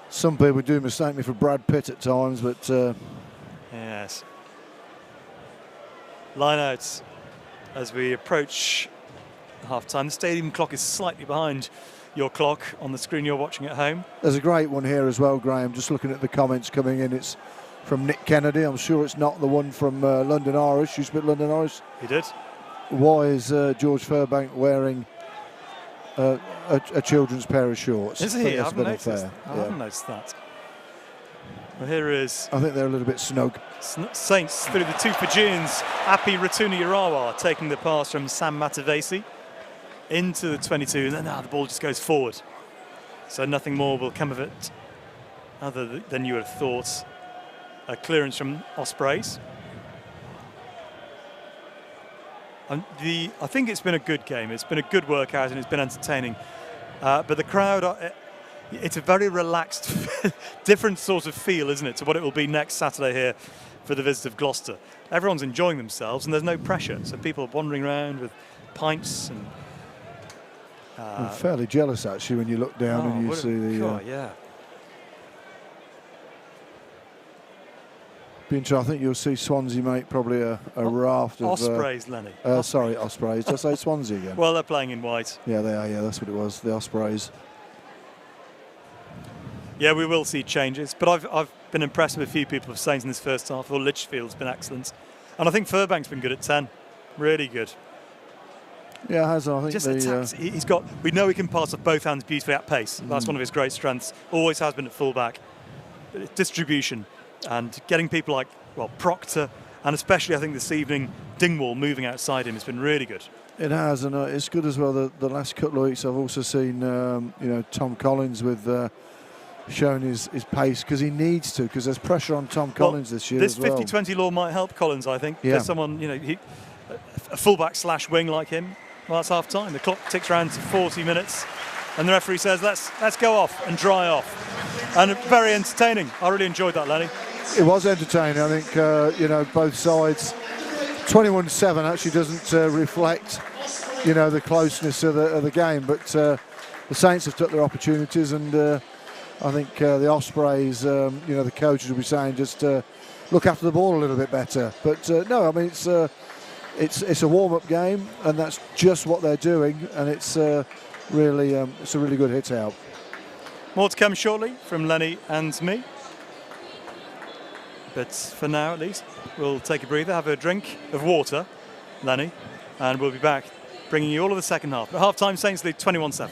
Some people do mistake me for Brad Pitt at times, but... Yes. Line out as we approach half-time. The stadium clock is slightly behind your clock on the screen you're watching at home. There's a great one here as well, Graham. Just looking at the comments coming in, it's from Nick Kennedy. I'm sure it's not the one from London Irish. You spit London Irish. He did. Why is George Furbank wearing a children's pair of shorts? Is he? I haven't noticed that. Well, here is... I think they're a little bit snug. Saints through the two Fijians. Api Ratuni-Irawa taking the pass from Sam Matavesi into the 22, and then the ball just goes forward. So nothing more will come of it other than you would have thought. A clearance from Ospreys. I think it's been a good game. It's been a good workout and it's been entertaining. But the crowd, it's a very relaxed, different sort of feel, isn't it, to what it will be next Saturday here for the Visit of Gloucester. Everyone's enjoying themselves and there's no pressure. So people are wandering around with pints and... I'm fairly jealous, actually, when you look down and you see the... God, yeah. I think you'll see Swansea make probably a raft of... Ospreys, Lennie. Sorry, Ospreys. Did I say Swansea again? Well, they're playing in white. Yeah, they are. Yeah, that's what it was. The Ospreys. Yeah, we will see changes, but I've been impressed with a few people of Saints in this first half. I thought Litchfield's been excellent, and I think Furbank's been good at 10, really good. Yeah, has I think Just attacks. He's got. We know he can pass off both hands beautifully at pace. That's one of his great strengths. Always has been at fullback. But it's distribution and getting people like Proctor, and especially I think this evening Dingwall moving outside him has been really good. It has, and it's good as well. The last couple of weeks, I've also seen Tom Collins with showing his pace because he needs to, because there's pressure on Tom Collins this year. This as well. 50-20 law might help Collins, I think. Yeah. There's someone, a fullback / wing like him. Well, that's half time. The clock ticks around to 40 minutes, and the referee says let's go off and dry off. And very entertaining. I really enjoyed that, Lennie. It was entertaining. I think both sides. 21-7 actually doesn't reflect the closeness of the game, but the Saints have took their opportunities, and I think the Ospreys, the coaches will be saying just look after the ball a little bit better. But no, I mean it's a warm-up game, and that's just what they're doing, and it's really a really good hit out. More to come shortly from Lennie and me. But for now, at least, we'll take a breather, have a drink of water, Lennie, and we'll be back bringing you all of the second half. At half-time, Saints lead 21-7.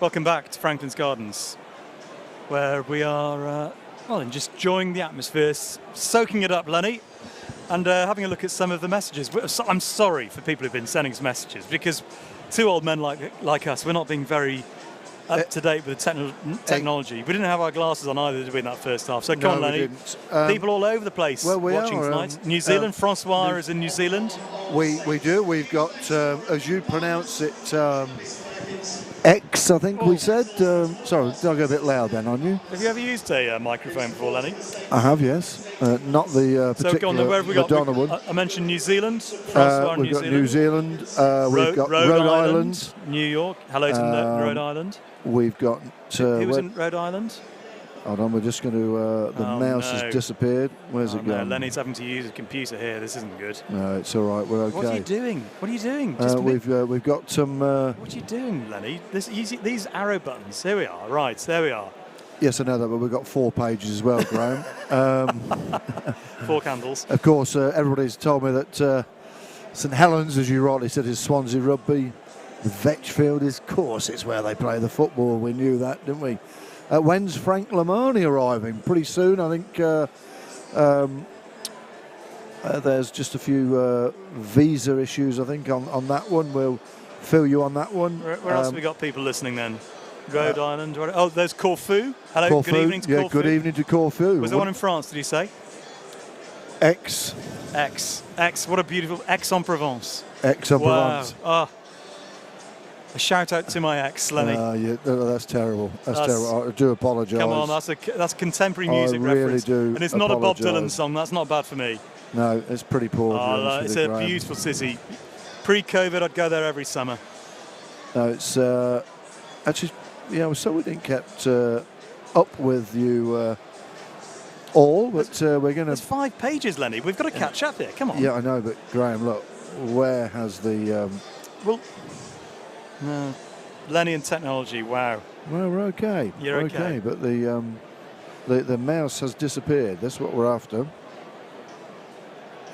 Welcome back to Franklin's Gardens, where we are, just enjoying the atmosphere, soaking it up, Lennie, and having a look at some of the messages. I'm sorry for people who've been sending us messages, because two old men like us, we're not being very up to date with the technology. We didn't have our glasses on either, did we, in that first half? So come on, Lennie. People all over the place watching tonight. New Zealand, Francois is in New Zealand. We do. We've got, as you pronounce it, X, I think we said. Sorry, did I go a bit loud then on you? Have you ever used a microphone before, Lennie? I have, yes. Not the particular so go on, where have we got? Madonna one. I mentioned New Zealand. Francois, we've got New Zealand. We've got Rhode Island. New York. Hello to Rhode Island. We've got... who was in Rhode Island? Hold on, we're just going to... the mouse has disappeared. Where's it gone? No, Lennie's having to use a computer here. This isn't good. No, it's all right. We're okay. What are you doing? What are you doing? We've got some... what are you doing, Lennie? These arrow buttons. Here we are. Right, there we are. Yes, I know that, but we've got 4 pages as well, Graham. 4 candles. Of course, everybody's told me that St Helens, as you rightly said, is Swansea Rugby. The Vetchfield is, of course, it's where they play the football. We knew that, didn't we? When's Frank Lamani arriving? Pretty soon, I think. There's just a few visa issues, I think, on that one. We'll fill you on that one. Where else have we got people listening then? Rhode Island. Oh, there's Corfu. Hello, Corfu. Good evening to Corfu. Good evening to Corfu. Was there one in France, did you say? X. What a beautiful Aix-en-Provence. Aix-en-Provence. Wow. Oh. A shout out to my ex, Lennie. That's terrible. That's terrible. I do apologise. Come on, that's contemporary music reference. I really do. And it's not a Bob Dylan song. That's not bad for me. No, it's pretty poor. It's a beautiful city. Pre-COVID, I'd go there every summer. No, it's actually, so we didn't kept up with you all, but we're going to... There's 5 pages, Lennie. We've got to catch up here. Come on. Yeah, I know, but Graham, look, where has the... No. Lennie and technology, wow. Well, we're okay. You're okay. But the mouse has disappeared. That's what we're after.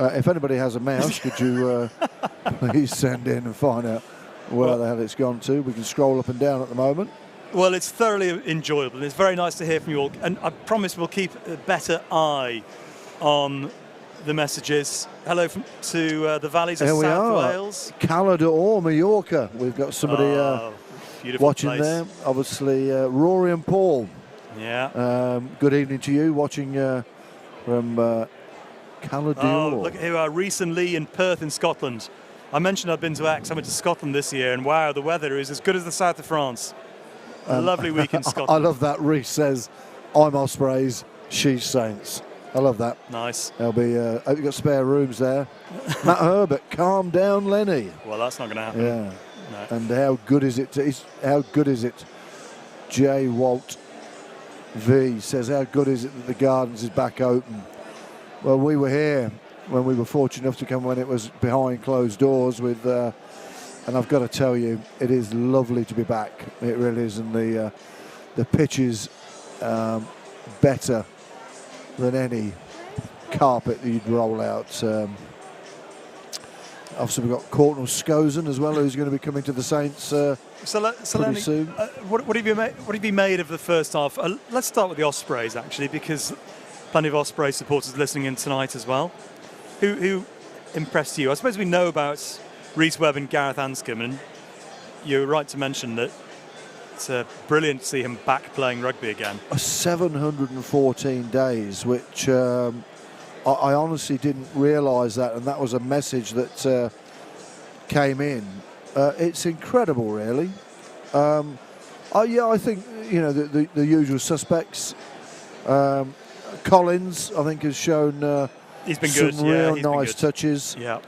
If anybody has a mouse, could you please send in and find out where the hell it's gone to? We can scroll up and down at the moment. Well, it's thoroughly enjoyable. It's very nice to hear from you all. And I promise we'll keep a better eye on the messages. Hello to the valleys of South Wales. Calador, Mallorca. We've got somebody watching place there. Obviously, Rory and Paul. Yeah. Good evening to you, watching from Calador. Oh, look who are Reese and Lee in Perth in Scotland. I mentioned I've been to Aix. I went to Scotland this year, and wow, the weather is as good as the south of France. A lovely week in Scotland. I love that. Reese says, "I'm Ospreys, she's Saints." I love that. Nice. There'll be. Hope you've got spare rooms there. Matt Herbert, calm down, Lennie. Well, that's not going to happen. Yeah. No. And how good is it? How good is it? J. Walt V says, "How good is it that the Gardens is back open?" Well, we were here when we were fortunate enough to come when it was behind closed doors with. And I've got to tell you, it is lovely to be back. It really is, and the pitch is better than any carpet that you'd roll out. Obviously, we've got Courtnall Scozen as well, who's going to be coming to the Saints pretty soon. What have you made of the first half? Let's start with the Ospreys, actually, because plenty of Osprey supporters listening in tonight as well. Who impressed you? I suppose we know about Rhys Webb and Gareth Anscombe, and you're right to mention that it's brilliant to see him back playing rugby again. 714 days, which I honestly didn't realise that, and that was a message that came in. It's incredible, really. I think the usual suspects. Collins, I think, has shown he's been some good. real He's nice touches. Yeah.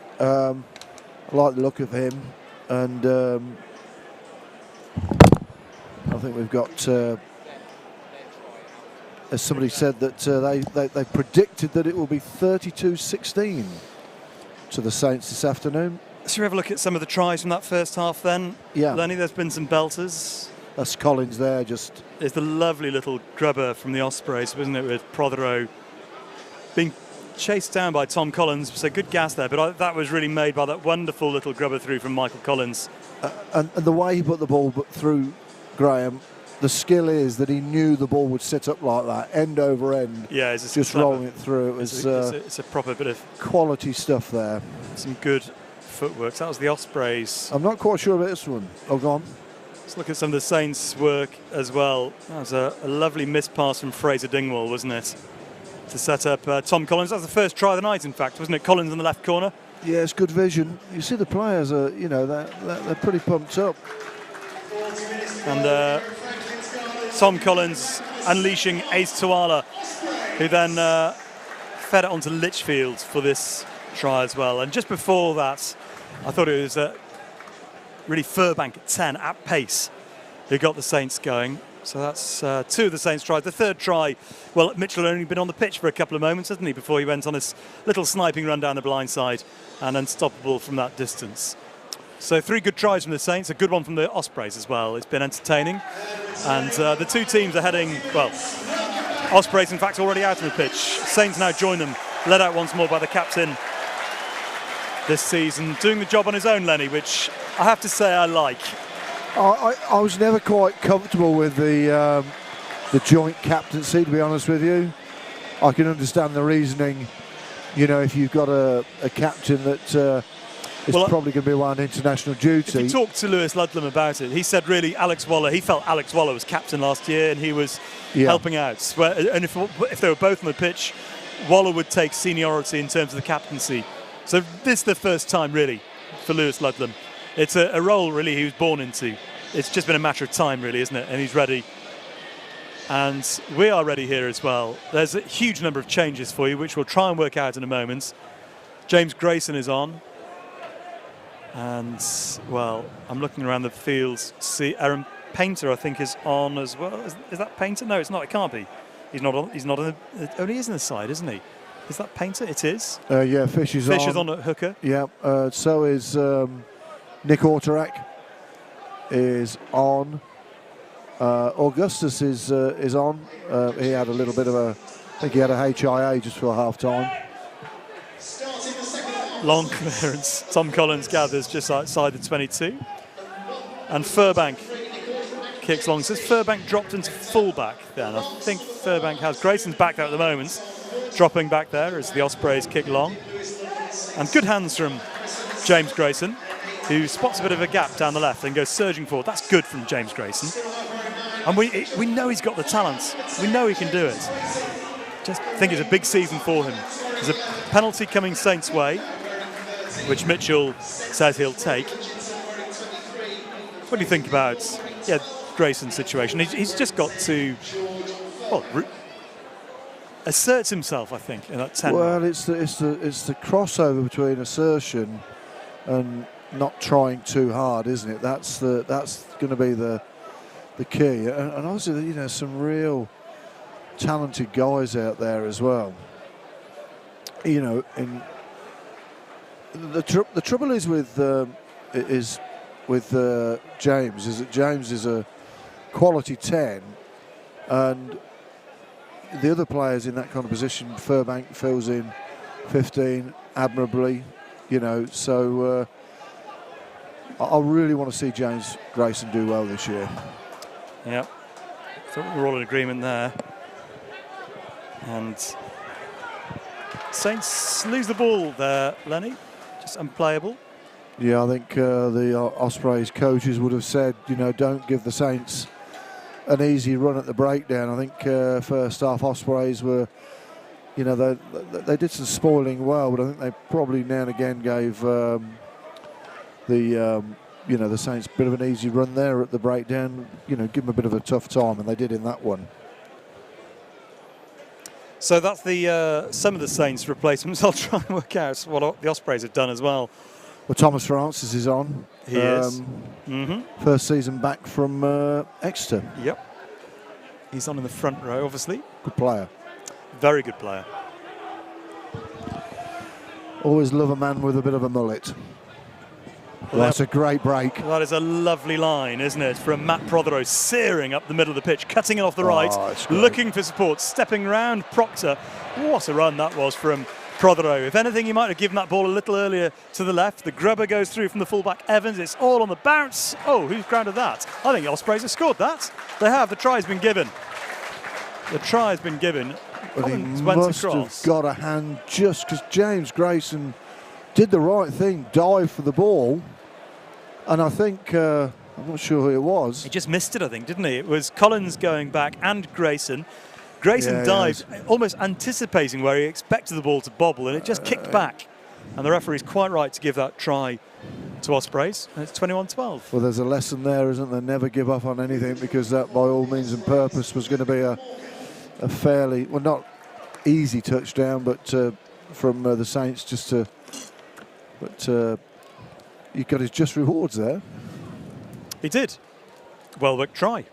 I like the look of him, and I think we've got, as somebody said, that they predicted that it will be 32-16 to the Saints this afternoon. Should we have a look at some of the tries from that first half then? Yeah. Lennie, there's been some belters. That's Collins there, just... There's the lovely little grubber from the Ospreys, wasn't it, with Prothero being chased down by Tom Collins. So good gas there, but that was really made by that wonderful little grubber through from Michael Collins. And the way he put the ball through Graham, the skill is that he knew the ball would sit up like that, end over end. Yeah, it's just rolling it through. It was it's a proper bit of quality stuff there. Some good footwork. So that was the Ospreys. I'm not quite sure about this one. Oh, go on. Let's look at some of the Saints' work as well. That was a lovely missed pass from Fraser Dingwall, wasn't it? To set up Tom Collins. That was the first try of the night, in fact, wasn't it? Collins in the left corner. Yeah, it's good vision. You see the players are, you know, they're pretty pumped up. And Tom Collins unleashing Ace Tuala, who then fed it onto Litchfield for this try as well. And just before that, I thought it was really Furbank at 10 at pace who got the Saints going. So that's two of the Saints tries. The third try, well, Mitchell had only been on the pitch for a couple of moments, hasn't he, before he went on his little sniping run down the blind side and unstoppable from that distance. So 3 good tries from the Saints, a good one from the Ospreys as well. It's been entertaining. And the two teams are heading, well, Ospreys, in fact, already out on the pitch. Saints now join them, led out once more by the captain this season, doing the job on his own, Lennie, which I have to say I like. I was never quite comfortable with the joint captaincy, to be honest with you. I can understand the reasoning, you know, if you've got a captain that is probably going to be away on international duty. If you talked to Lewis Ludlam about it, he said really Alex Waller, he felt Alex Waller was captain last year and he was helping out. And if they were both on the pitch, Waller would take seniority in terms of the captaincy. So this is the first time, really, for Lewis Ludlam. It's a role, really, he was born into. It's just been a matter of time, really, isn't it? And he's ready. And we are ready here as well. There's a huge number of changes for you, which we'll try and work out in a moment. James Grayson is on. And, well, I'm looking around the fields. See, Aaron Painter, I think, is on as well. Is that Painter? No, it's not. It can't be. He's not on. He's not on. Oh, he is in the side, isn't he? Is that Painter? It is. Yeah, Fish is on. Fish is on at hooker. Yeah. So is Nick Autorak is on. Augustus is on. He had a little bit of I think he had a HIA just for half time. Long clearance. Tom Collins gathers just outside the 22. And Furbank kicks long. Says Furbank dropped into fullback then. I think Furbank has. Grayson's back there at the moment. Dropping back there as the Ospreys kick long. And good hands from James Grayson, who spots a bit of a gap down the left and goes surging forward. That's good from James Grayson. And we know he's got the talent. We know he can do it. Just think it's a big season for him. There's a penalty coming Saints' way, which Mitchell says he'll take. What do you think about Grayson's situation? He's just got to assert himself, I think, in that 10. Well, it's the crossover between assertion and not trying too hard, isn't it? That's going to be the key. And obviously, you know, some real talented guys out there as well. You know, in the trouble is with James is that James is a quality 10, and the other players in that kind of position, Furbank fills in 15 admirably, you know. So I really want to see James Grayson do well this year. Yeah, so we're all in agreement there. And Saints lose the ball there, Lennie. Just unplayable. Yeah, I think the Ospreys coaches would have said, you know, don't give the Saints an easy run at the breakdown. I think first half Ospreys were, you know, they did some spoiling well, but I think they probably now and again gave the Saints a bit of an easy run there at the breakdown. You know, give them a bit of a tough time, and they did in that one. So that's the some of the Saints replacements. I'll try and work out what the Ospreys have done as well. Well, Thomas Francis is on. He is. First season back from Exeter. Yep. He's on in the front row, obviously. Good player. Very good player. Always love a man with a bit of a mullet. Well, that's a great break. That is a lovely line, isn't it? From Matt Prothero, searing up the middle of the pitch, cutting it off the right, looking for support, stepping round Proctor. What a run that was from Prothero. If anything, he might have given that ball a little earlier to the left. The grubber goes through from the fullback Evans. It's all on the bounce. Oh, who's grounded that? I think Ospreys have scored that. They have. The try's been given. The try has been given. Well, he Collins went must across. have got a hand just because James Grayson did the right thing, dived for the ball. And I think, I'm not sure who it was. He just missed it, I think, didn't he? It was Collins going back and Grayson. Grayson dived, almost anticipating where he expected the ball to bobble, and it just kicked back. And the referee's quite right to give that try to Ospreys, and it's 21-12. Well, there's a lesson there, isn't there? Never give up on anything, because that, by all means and purpose, was going to be a fairly, well, not easy touchdown, but from the Saints just to, but he got his just rewards there. He did. Well-worked try.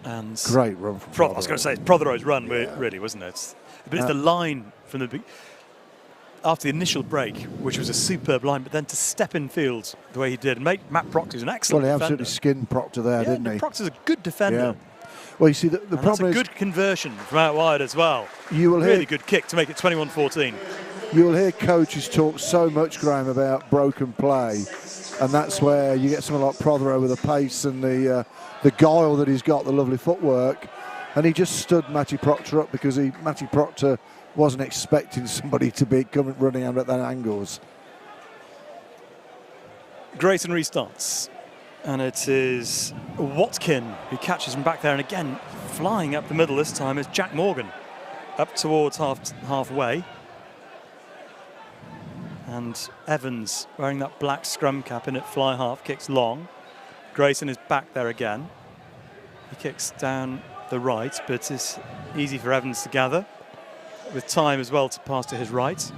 And great run from Prothero. I was going to say, it's Prothero's run, really, wasn't it? But it's the line from the after the initial break, which was a superb line, but then to step in field the way he did, and Matt Proctor's an excellent defender. Well, he absolutely skinned Proctor there, didn't he? Proctor's a good defender. Yeah. Well, you see, the problem that's a good conversion from out wide as well. You will really good kick to make it 21-14. You will hear coaches talk so much, Graham, about broken play, and that's where you get someone like Prothero with the pace and the guile that he's got, the lovely footwork, and he just stood Matty Proctor up because Matty Proctor wasn't expecting somebody to be coming running out at that angles. Grayson restarts, and it is Watkin who catches him back there, and again flying up the middle this time is Jack Morgan up towards halfway. And Evans wearing that black scrum cap in at fly half kicks long. Grayson is back there again. He kicks down the right, but it's easy for Evans to gather, with time as well to pass to his right.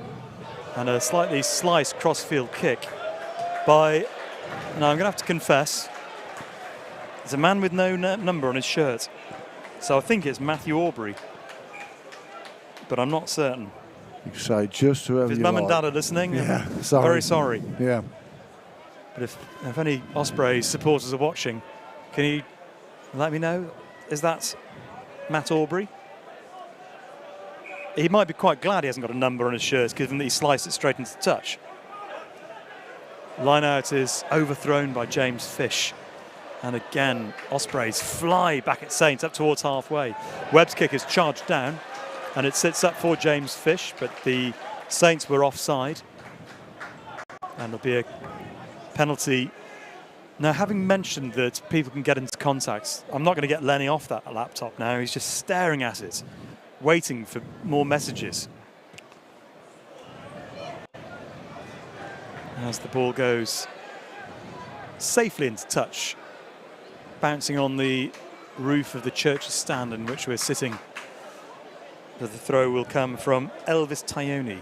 And a slightly sliced crossfield kick by, now I'm going to have to confess, there's a man with no number on his shirt. So I think it's Matthew Aubrey, but I'm not certain. You can say just whoever if his you mum like. and dad are listening, yeah, I'm very sorry. Yeah. But if any Ospreys supporters are watching, can you let me know? Is that Matt Aubrey? He might be quite glad he hasn't got a number on his shirt, given that he sliced it straight into touch. Line out is overthrown by James Fish. And again, Ospreys fly back at Saints up towards halfway. Webb's kick is charged down, and it sits up for James Fish, but the Saints were offside. And there'll be a penalty. Now, having mentioned that people can get into contact, I'm not going to get Lennie off that laptop now. He's just staring at it, waiting for more messages. As the ball goes safely into touch, bouncing on the roof of the church's stand in which we're sitting. The throw will come from Elvis Tyone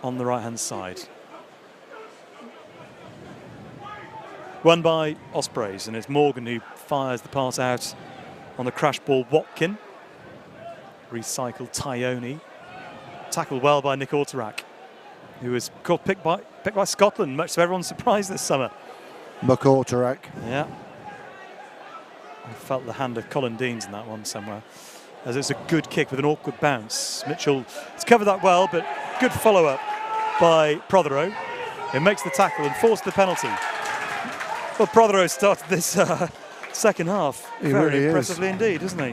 on the right-hand side. Won by Ospreys, and it's Morgan who fires the pass out on the crash ball. Watkin. Recycled Tyone. Tackled well by Nick Orterak, who was picked by Scotland, much to everyone's surprise this summer. McKechnie. Yeah. I felt the hand of Colin Deans in that one somewhere, as it's a good kick with an awkward bounce. Mitchell has covered that well, but good follow-up by Prothero. He makes the tackle and forced the penalty. Well, Prothero started this second half very really impressively indeed, isn't he?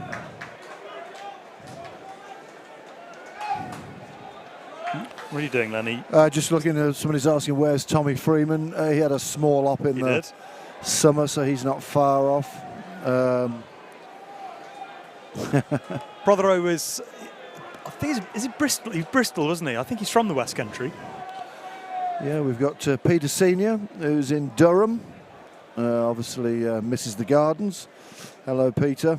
What are you doing, Lennie? Just looking at somebody's asking where's Tommy Freeman. He had a small op in the summer, so he's not far off. Prothero was, I think, is he Bristol? He's Bristol, wasn't he? I think he's from the West Country. Yeah, we've got Peter Senior, who's in Durham. Obviously misses the Gardens. Hello, Peter.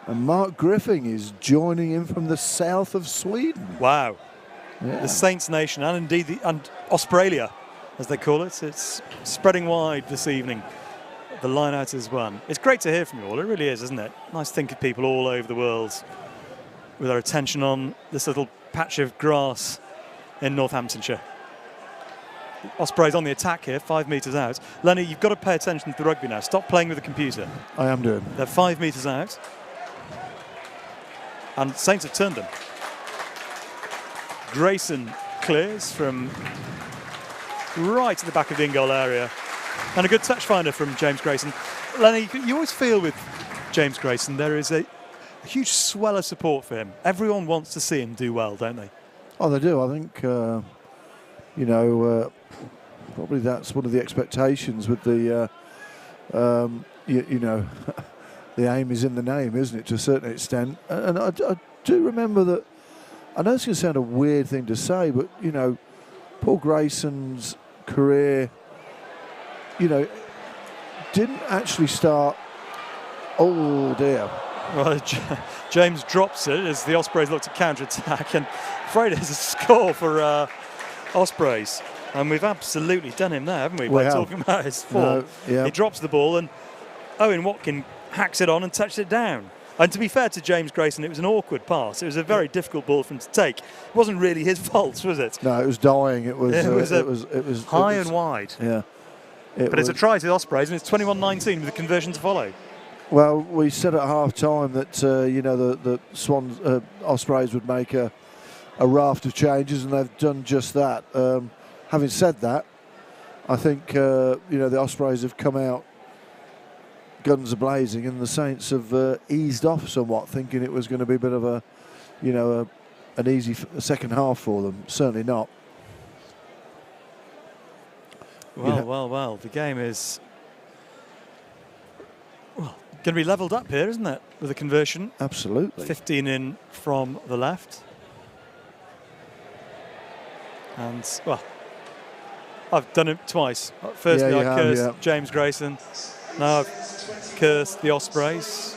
And Mark Griffin is joining in from the south of Sweden. Wow. Yeah. The Saints Nation, and indeed and Australia, as they call it. It's spreading wide this evening. The line-out is won. It's great to hear from you all. It really is, isn't it? Nice to think of people all over the world with their attention on this little patch of grass in Northamptonshire. Ospreys on the attack here, 5 metres out. Lennie, you've got to pay attention to the rugby now. Stop playing with the computer. I am doing. They're 5 metres out. And Saints have turned them. Grayson clears from right to the back of the in-goal area. And a good touch finder from James Grayson. Lennie, you always feel with James Grayson there is a huge swell of support for him. Everyone wants to see him do well, don't they? Oh, they do. I think, probably that's one of the expectations with the, the aim is in the name, isn't it, to a certain extent. And I do remember that, I know it's going to sound a weird thing to say, but, Paul Grayson's career, didn't actually start, oh dear. Well, James drops it as the Ospreys look to counter-attack, and afraid it's a score for Ospreys. And we've absolutely done him there, haven't we? By talking about his form. No, yeah. He drops the ball, and Owen Watkin hacks it on and touches it down. And to be fair to James Grayson, it was an awkward pass. It was a very difficult ball for him to take. It wasn't really his fault, was it? No, it was dying. It was high and wide. Yeah. But it's a try to the Ospreys, and it's 21-19 with the conversion to follow. Well, we said at half-time that the Swans Ospreys would make a raft of changes, and they've done just that. Having said that, I think the Ospreys have come out guns a-blazing, and the Saints have eased off somewhat, thinking it was going to be a bit of an easy second half for them. Certainly not. Well, the game is going to be levelled up here, isn't it, with a conversion? Absolutely. 15 in from the left. And, well, I've done it twice. Firstly, I cursed James Grayson. Now I've cursed the Ospreys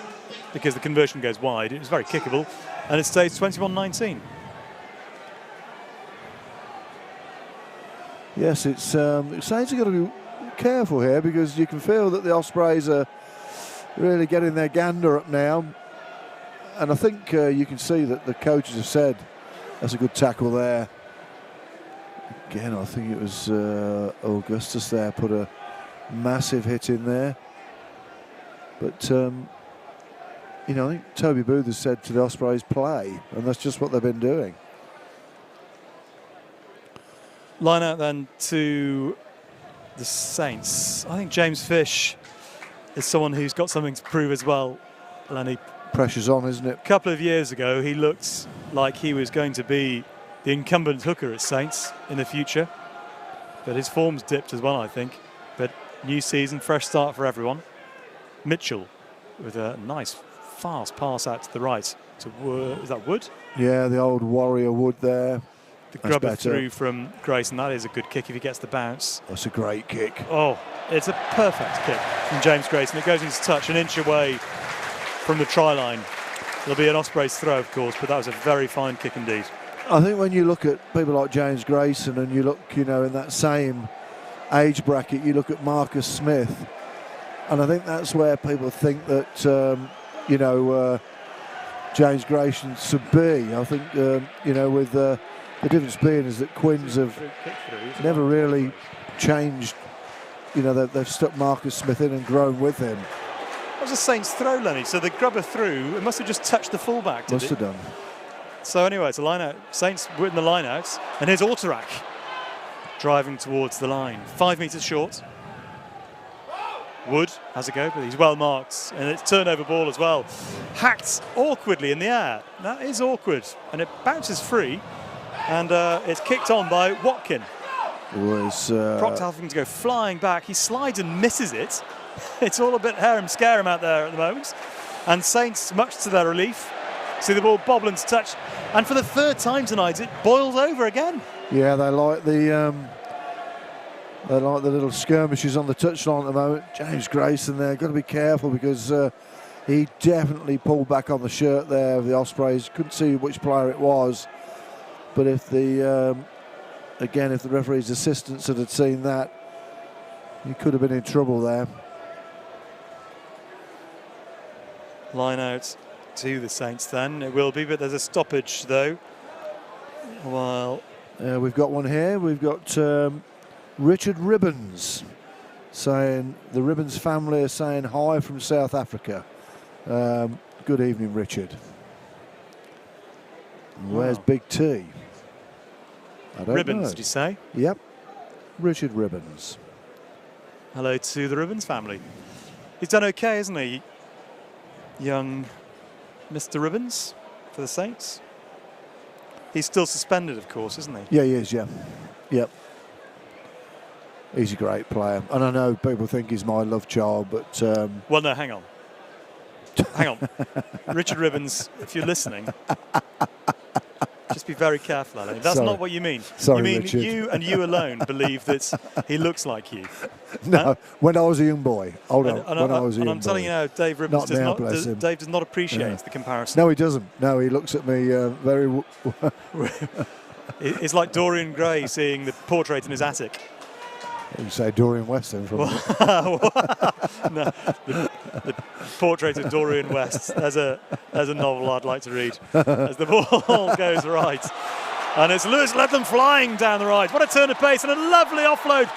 because the conversion goes wide. It was very kickable, and it stays 21-19. Yes, it's Saints have got to be careful here, because you can feel that the Ospreys are really getting their gander up now, and I think you can see that the coaches have said that's a good tackle there. Again, I think it was Augustus there put a massive hit in there, but I think Toby Booth has said to the Ospreys play, and that's just what they've been doing. Line out then to the Saints. I think James Fish is someone who's got something to prove as well, Lennie. Pressure's on, isn't it? A couple of years ago, he looked like he was going to be the incumbent hooker at Saints in the future. But his form's dipped as well, I think. But new season, fresh start for everyone. Mitchell with a nice, fast pass out to the right. Is that Wood? Yeah, the old Warrior Wood there. The grubber through from Grayson. That is a good kick if he gets the bounce. That's a great kick. Oh, it's a perfect kick from James Grayson. It goes into touch an inch away from the try line. It'll be an Ospreys throw, of course, but that was a very fine kick indeed. I think when you look at people like James Grayson, and you look, in that same age bracket, you look at Marcus Smith, and I think that's where people think that, James Grayson should be. I think, with the difference being is that Quins have never really changed. They've stuck Marcus Smith in and grown with him. That was a Saints throw, Lennie. So the grubber through, it must have just touched the fullback, did it? Must have done. So anyway, it's a line out. Saints in the line out. And here's Autorak driving towards the line. 5 metres short. Wood has a go, but he's well marked. And it's turnover ball as well. Hacked awkwardly in the air. That is awkward. And it bounces free. And it's kicked on by Watkin. Proctor having to go flying back. He slides and misses it. It's all a bit harum-scarum out there at the moment. And Saints, much to their relief, see the ball bobble into touch. And for the third time tonight, it boils over again. Yeah, they like the little skirmishes on the touchline at the moment. James Grayson there, got to be careful, because he definitely pulled back on the shirt there of the Ospreys. Couldn't see which player it was. But if the referee's assistants had seen that, he could have been in trouble there. Line out to the Saints then. It will be, but there's a stoppage though. Well, we've got one here. We've got Richard Ribbons saying, the Ribbons family are saying hi from South Africa. Good evening, Richard. Where's Big T? I don't Ribbons, know. did you say? Yep. Richard Ribbons. Hello to the Ribbons family. He's done okay, isn't he? Young Mr. Ribbons for the Saints. He's still suspended, of course, isn't he? Yeah, he is, yeah. Yep. He's a great player. And I know people think he's my love child, but... Well, no, hang on. Hang on. Richard Ribbons, if you're listening, just be very careful, Alan. That's Sorry. not what you mean. Sorry, you mean Richard. you and you alone believe that he looks like you. No, Huh? when I was a young boy. Hold on. And when I was a young I'm telling boy. you now, Dave Ribbons Not now, bless him. Dave does not appreciate Yeah. the comparison. No, he doesn't. No, he looks at me very... It's like Dorian Gray seeing the portrait in his attic. You say Dorian Weston from... No, the portrait of Dorian West. There's a novel I'd like to read as the ball goes right. And it's Lewis Ledlam flying down the right. What a turn of pace and a lovely offload.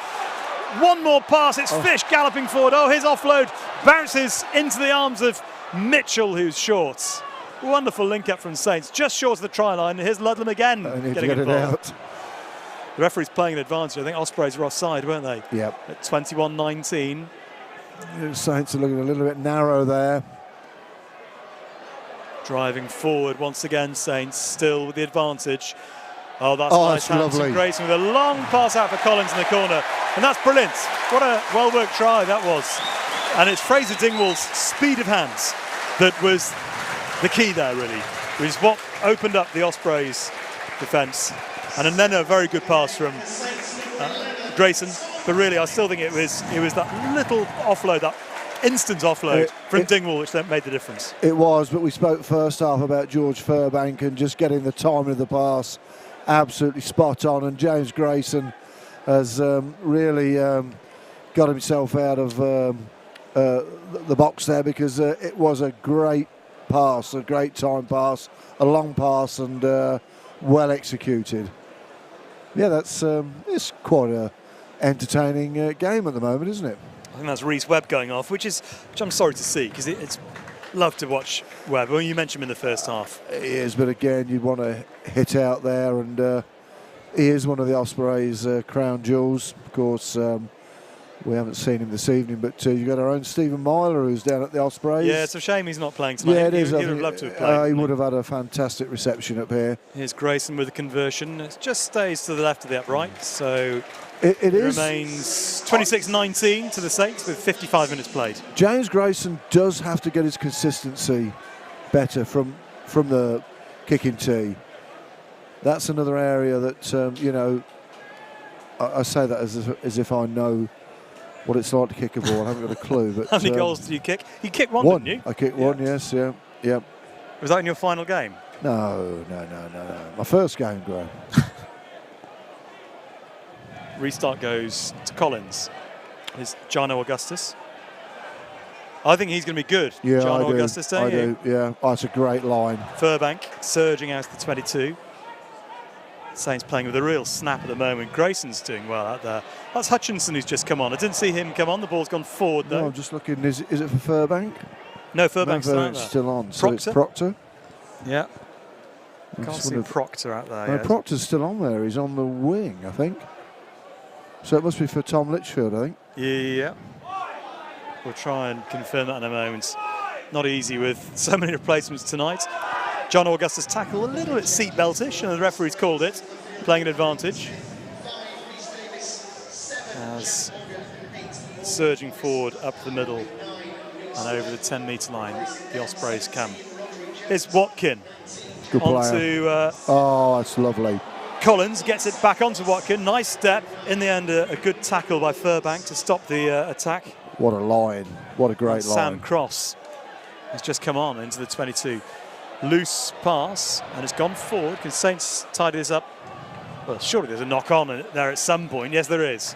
One more pass, it's Fish galloping forward. Oh, his offload bounces into the arms of Mitchell, who's short. Wonderful link up from Saints, just short of the try line. Here's Ludlam again I need to getting get it involved. out. The referee's playing an advantage. I think Ospreys were offside, weren't they? Yep. At 21-19. The Saints are looking a little bit narrow there. Driving forward once again, Saints still with the advantage. Oh, that's Oh, nice that's hands from lovely. Grayson with a long pass out for Collins in the corner. And that's brilliant. What a well-worked try that was. And it's Fraser Dingwall's speed of hands that was the key there, really, which is what opened up the Ospreys' defence. And then a very good pass from Grayson. But really, I still think it was that little offload, that instant offload from Dingwall, which then made the difference. It was, but we spoke first half about George Furbank and just getting the timing of the pass absolutely spot on. And James Grayson has really got himself out of the box there, because it was a great pass, a great time pass, a long pass, and well executed. Yeah, that's it's quite a entertaining game at the moment, isn't it? I think that's Reece Webb going off, which I'm sorry to see, because it's love to watch Webb. Well, you mentioned him in the first half. He is, but again, you'd want to hit out there, and he is one of the Ospreys' crown jewels. Of course, we haven't seen him this evening, but you've got our own Stephen Myler, who's down at the Ospreys. Yeah, it's a shame he's not playing tonight. Yeah, it is. He would have loved to have played. He would have had a fantastic reception up here. Here's Grayson with the conversion. It just stays to the left of the upright, so It is. remains 26-19 to the Saints with 55 minutes played. James Grayson does have to get his consistency better from the kicking tee. That's another area that, you know, I say that as if I know what it's like to kick a ball. I haven't got a clue. But How many goals did you kick? You kicked one, didn't you? I kicked one, yes, yeah. Was that in your final game? No. My first game, Graham. Restart goes to Collins. Is Jono Augustus. I think he's going to be good. Yeah, Jono I do. Augustus, don't I you? do, yeah. Oh, it's a great line. Furbank surging out to the 22. Saints playing with a real snap at the moment. Grayson's doing well out there. That's Hutchinson who's just come on. I didn't see him come on. The ball's gone forward though. No, I'm just looking. Is it for Furbank? No, Furbank's still out Furbank's there. still on. So it's Proctor. Yeah. I Can't just see wondered- Proctor out there. No, yet. Proctor's still on there. He's on the wing, I think. So it must be for Tom Litchfield, I think. Yeah. We'll try and confirm that in a moment. Not easy with so many replacements tonight. John Augustus tackle a little bit seatbeltish, and the referee's called it, playing an advantage. As surging forward up the middle and over the 10-metre line, the Ospreys come. Here's Watkin. Good player. Onto Oh, that's lovely. Collins, gets it back onto Watkin. Nice step. In the end, a good tackle by Furbank to stop the attack. What a line. What a great And Sam line. Cross has just come on into the 22. Loose pass, and it's gone forward. Can Saints tidy this up? Well, surely there's a knock-on there at some point. Yes, there is.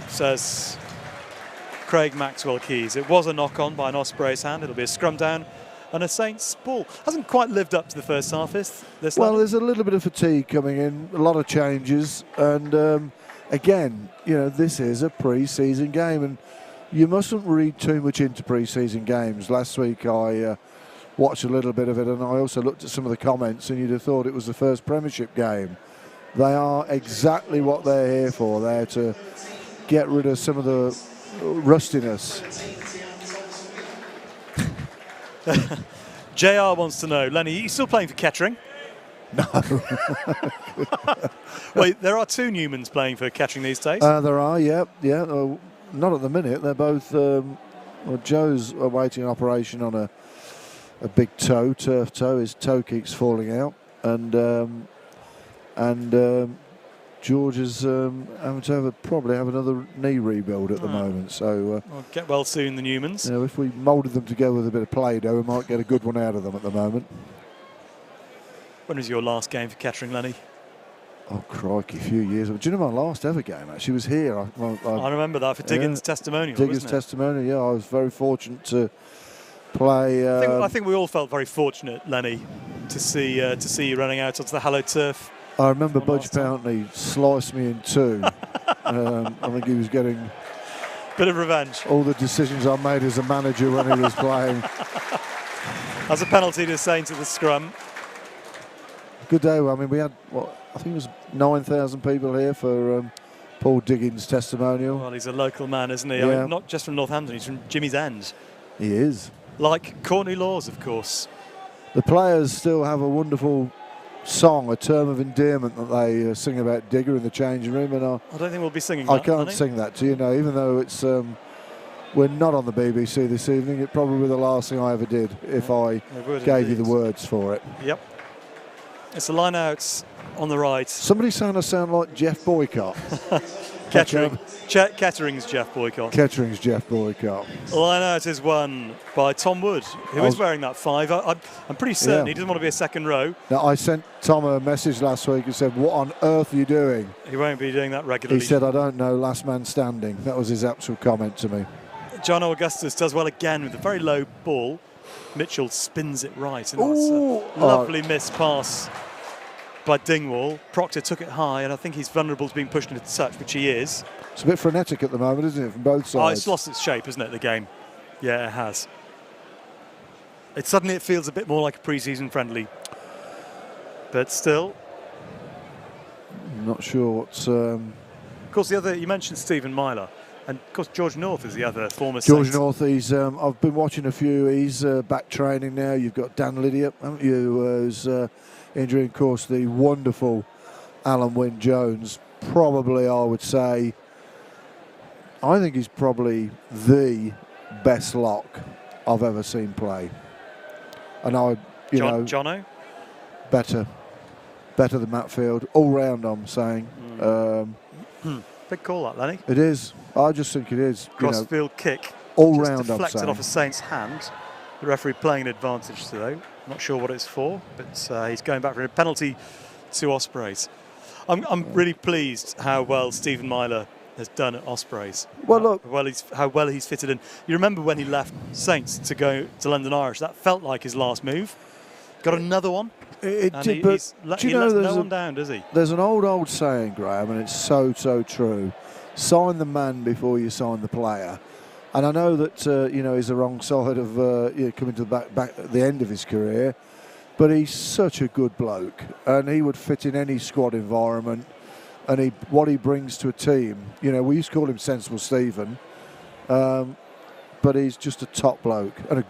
Says Craig Maxwell Keys. It was a knock-on by an Ospreys hand. It'll be a scrum down and a Saints ball. Hasn't quite lived up to the first half, this Well, level. there's a little bit of fatigue coming in, a lot of changes, and again, you know, this is a pre-season game, and you mustn't read too much into pre-season games. Last week I watched a little bit of it, and I also looked at some of the comments, and you'd have thought it was the first Premiership game. They are exactly what they're here for. They're to get rid of some of the rustiness. JR wants to know, Lennie, are you still playing for Kettering? No. Wait, there are two Newmans playing for Kettering these days? There are, yeah. Not at the minute. They're both... well, Joe's awaiting an operation on a big toe, turf toe. His toe keeps falling out. And George is having to probably have another knee rebuild at the moment. So well, get well soon, the Newmans. You know, if we moulded them together with a bit of Play-Doh, we might get a good one out of them at the moment. When was your last game for Kettering, Lennie? Oh, crikey, a few years. Do you know my last ever game, actually, was here. I remember that for Diggins' testimonial, Diggins' testimonial, yeah. I was very fortunate to play... I think we all felt very fortunate, Lennie, to see you running out onto the hallowed turf. I remember Budge Pountney sliced me in two. I think he was getting... Bit of revenge. All the decisions I made as a manager when he was playing. As a penalty to Saints at the scrum. Good day. I mean, we had, I think it was 9,000 people here for Paul Diggins' testimonial. Well, he's a local man, isn't he? Yeah. I mean, not just from Northampton, he's from Jimmy's End. He is. Like Courtney Laws, of course. The players still have a wonderful song, a term of endearment that they sing about Digger in the changing room, and I don't think we'll be singing that. I can't sing that to you, no, even though it's we're not on the BBC this evening. It'd probably be the last thing I ever did if I gave you the words for it. Yep. It's a line out on the right. Somebody's saying I sound like Jeff Boycott. Kettering. Kettering's Jeff Boycott. Kettering's Jeff Boycott. Line out is won by Tom Wood, who is wearing that 5. I'm pretty certain he doesn't want to be a second row. Now, I sent Tom a message last week and said, what on earth are you doing? He won't be doing that regularly. He said, I don't know, last man standing. That was his actual comment to me. John Augustus does well again with a very low ball. Mitchell spins it right, and that's a lovely missed pass by Dingwall. Proctor took it high, and I think he's vulnerable to being pushed into touch, which he is. It's a bit frenetic at the moment, isn't it, from both sides? Oh, it's lost its shape, isn't it, the game? Yeah, it has. Suddenly it feels a bit more like a pre-season friendly. But still. I'm not sure what's... Of course, the other, you mentioned Stephen Myler. And, of course, George North is the other former George Saint. North, I've been watching a few. He's back training now. You've got Dan Lydiard, haven't you, who's injuring, of course, the wonderful Alan Wynne-Jones. Probably, I would say, I think he's probably the best lock I've ever seen play. And Jono? Better than Matt Field. All round, I'm saying. Big call, that, Lennie. It is. I just think it is. Crossfield kick. All just round, deflected off a Saints' hand. The referee playing an advantage, though. Not sure what it's for, but he's going back for a penalty to Ospreys. I'm really pleased how well Stephen Myler has done at Ospreys. Well, look, how well he's fitted in. You remember when he left Saints to go to London Irish? That felt like his last move. Got another one. It did, but he lets no one down, does he? There's an old saying, Graham, and it's so true. Sign the man before you sign the player. And I know that he's the wrong side of coming to the back at the end of his career, but he's such a good bloke, and he would fit in any squad environment. And what he brings to a team, we used to call him Sensible Stephen, but he's just a top bloke and an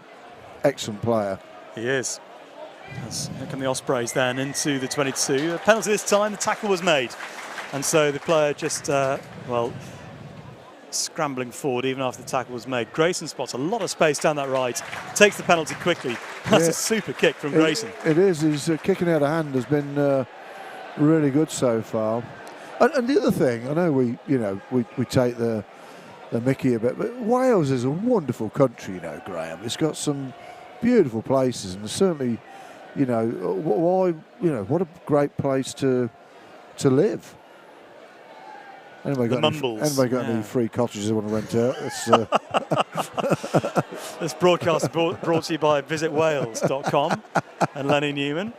excellent player. He is. Here come the Ospreys then into the 22. A penalty this time, the tackle was made. And so the player just, scrambling forward even after the tackle was made. Grayson spots a lot of space down that right, takes the penalty quickly. That's a super kick from Grayson. It is. His kicking out of hand has been really good so far. And the other thing, I know we take the mickey a bit, but Wales is a wonderful country, Graham. It's got some beautiful places, and certainly, what a great place to live. Anybody got any free cottages they want to rent out? This broadcast brought to you by visitwales.com and Lennie Newman.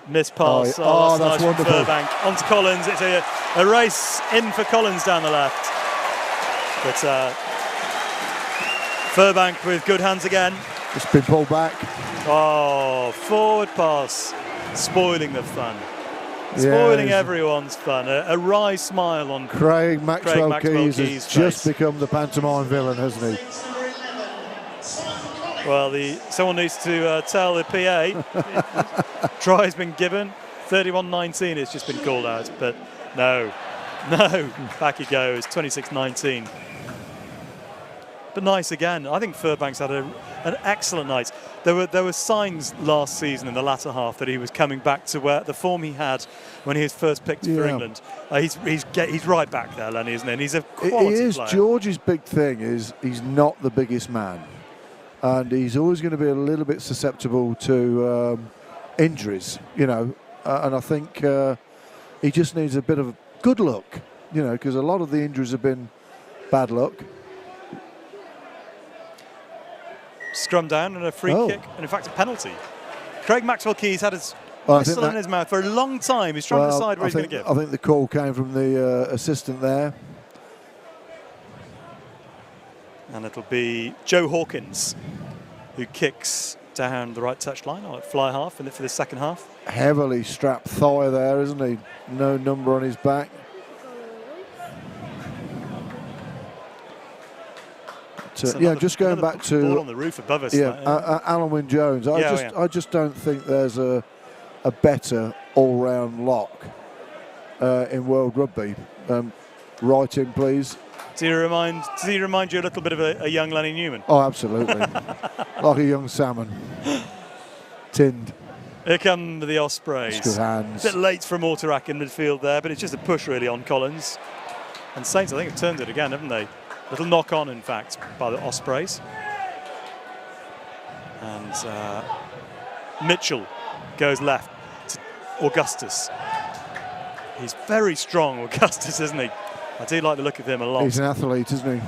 Missed pass. That's nice from wonderful. Furbank onto Collins. It's a race in for Collins down the left. But Furbank with good hands again. It's been pulled back. Oh, forward pass, spoiling the fun. Spoiling everyone's fun. A wry smile on Craig Maxwell Keys has face. just become the pantomime villain, hasn't he? Well, someone needs to tell the PA. Try's been given. 31-19 it's just been called out, but no, back he goes, 26-19. But nice again. I think Furbank's had an excellent night. There were signs last season in the latter half that he was coming back to where the form he had when he was first picked for England. He's right back there, Lennie, isn't he? And he's a quality player. George's big thing is he's not the biggest man, and he's always going to be a little bit susceptible to injuries, and I think he just needs a bit of good luck, because a lot of the injuries have been bad luck. Scrum down and a free kick, and in fact a penalty. Craig Maxwell Keys had his whistle in his mouth for a long time. He's trying to decide what he's going to give. I think the call came from the assistant there. And it'll be Joe Hawkins who kicks down the right touchline or fly half for the second half. Heavily strapped thigh there, isn't he? No number on his back. Just going back to ball on the roof above us. Alan Wynne-Jones. I just don't think there's a better all-round lock in world rugby. Right in, please. Does he remind you a little bit of a young Lennie Newman? Oh, absolutely. Like a young salmon. Tinned. Here come the Ospreys. Good hands. A bit late from Mortarak in midfield there, but it's just a push really on Collins. And Saints, I think, have turned it again, haven't they? Little knock on, in fact, by the Ospreys. And Mitchell goes left to Augustus. He's very strong, Augustus, isn't he? I do like the look of him a lot. He's an athlete, isn't he?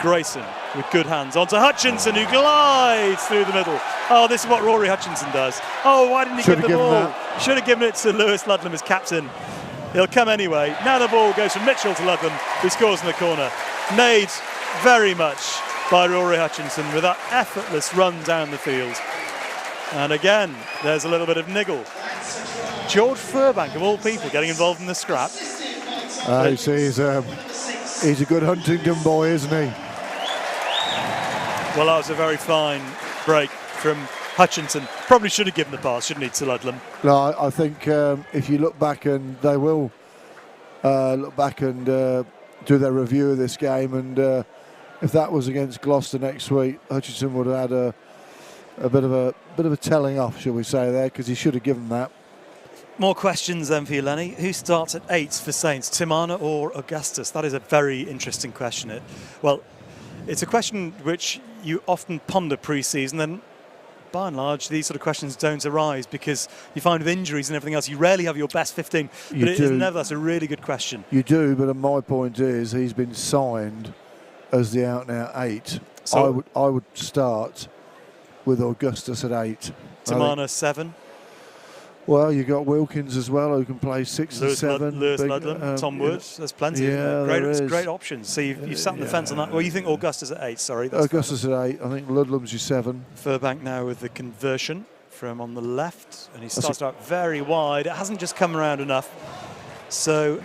Grayson with good hands onto Hutchinson, who glides through the middle. Oh, this is what Rory Hutchinson does. Oh, why didn't he give the ball? Should have given it to Lewis Ludlam as captain. He'll come anyway. Now the ball goes from Mitchell to Ludlam, who scores in the corner. Made very much by Rory Hutchinson with that effortless run down the field. And again, there's a little bit of niggle. George Furbank, of all people, getting involved in the scrap. He's a good Huntingdon boy, isn't he? Well, that was a very fine break from Hutchinson. Probably should have given the pass, shouldn't he, to Ludlam? No, I think if you look back, and they will look back and do their review of this game, and if that was against Gloucester next week, Hutchinson would have had a bit of a telling off, shall we say, there, because he should have given that. More questions then for you, Lennie. Who starts at 8 for Saints, Timana or Augustus? That is a very interesting question. It's a question which you often ponder pre-season, and by and large, these sort of questions don't arise because you find with injuries and everything else, you rarely have your best 15. But that's a really good question. You do, but my point is he's been signed as the out-and-out 8. So I would start with Augustus at 8. Timana 7. Well, you got Wilkins as well, who can play 6 and 7. Lewis Ludlam, Tom Woods. There's plenty. Great options. So you've sat on the fence on that. Well, you think Augustus at 8? Sorry, Augustus at 8. I think Ludlam's your 7. Furbank now with the conversion from on the left, and he starts out very wide. It hasn't just come around enough. So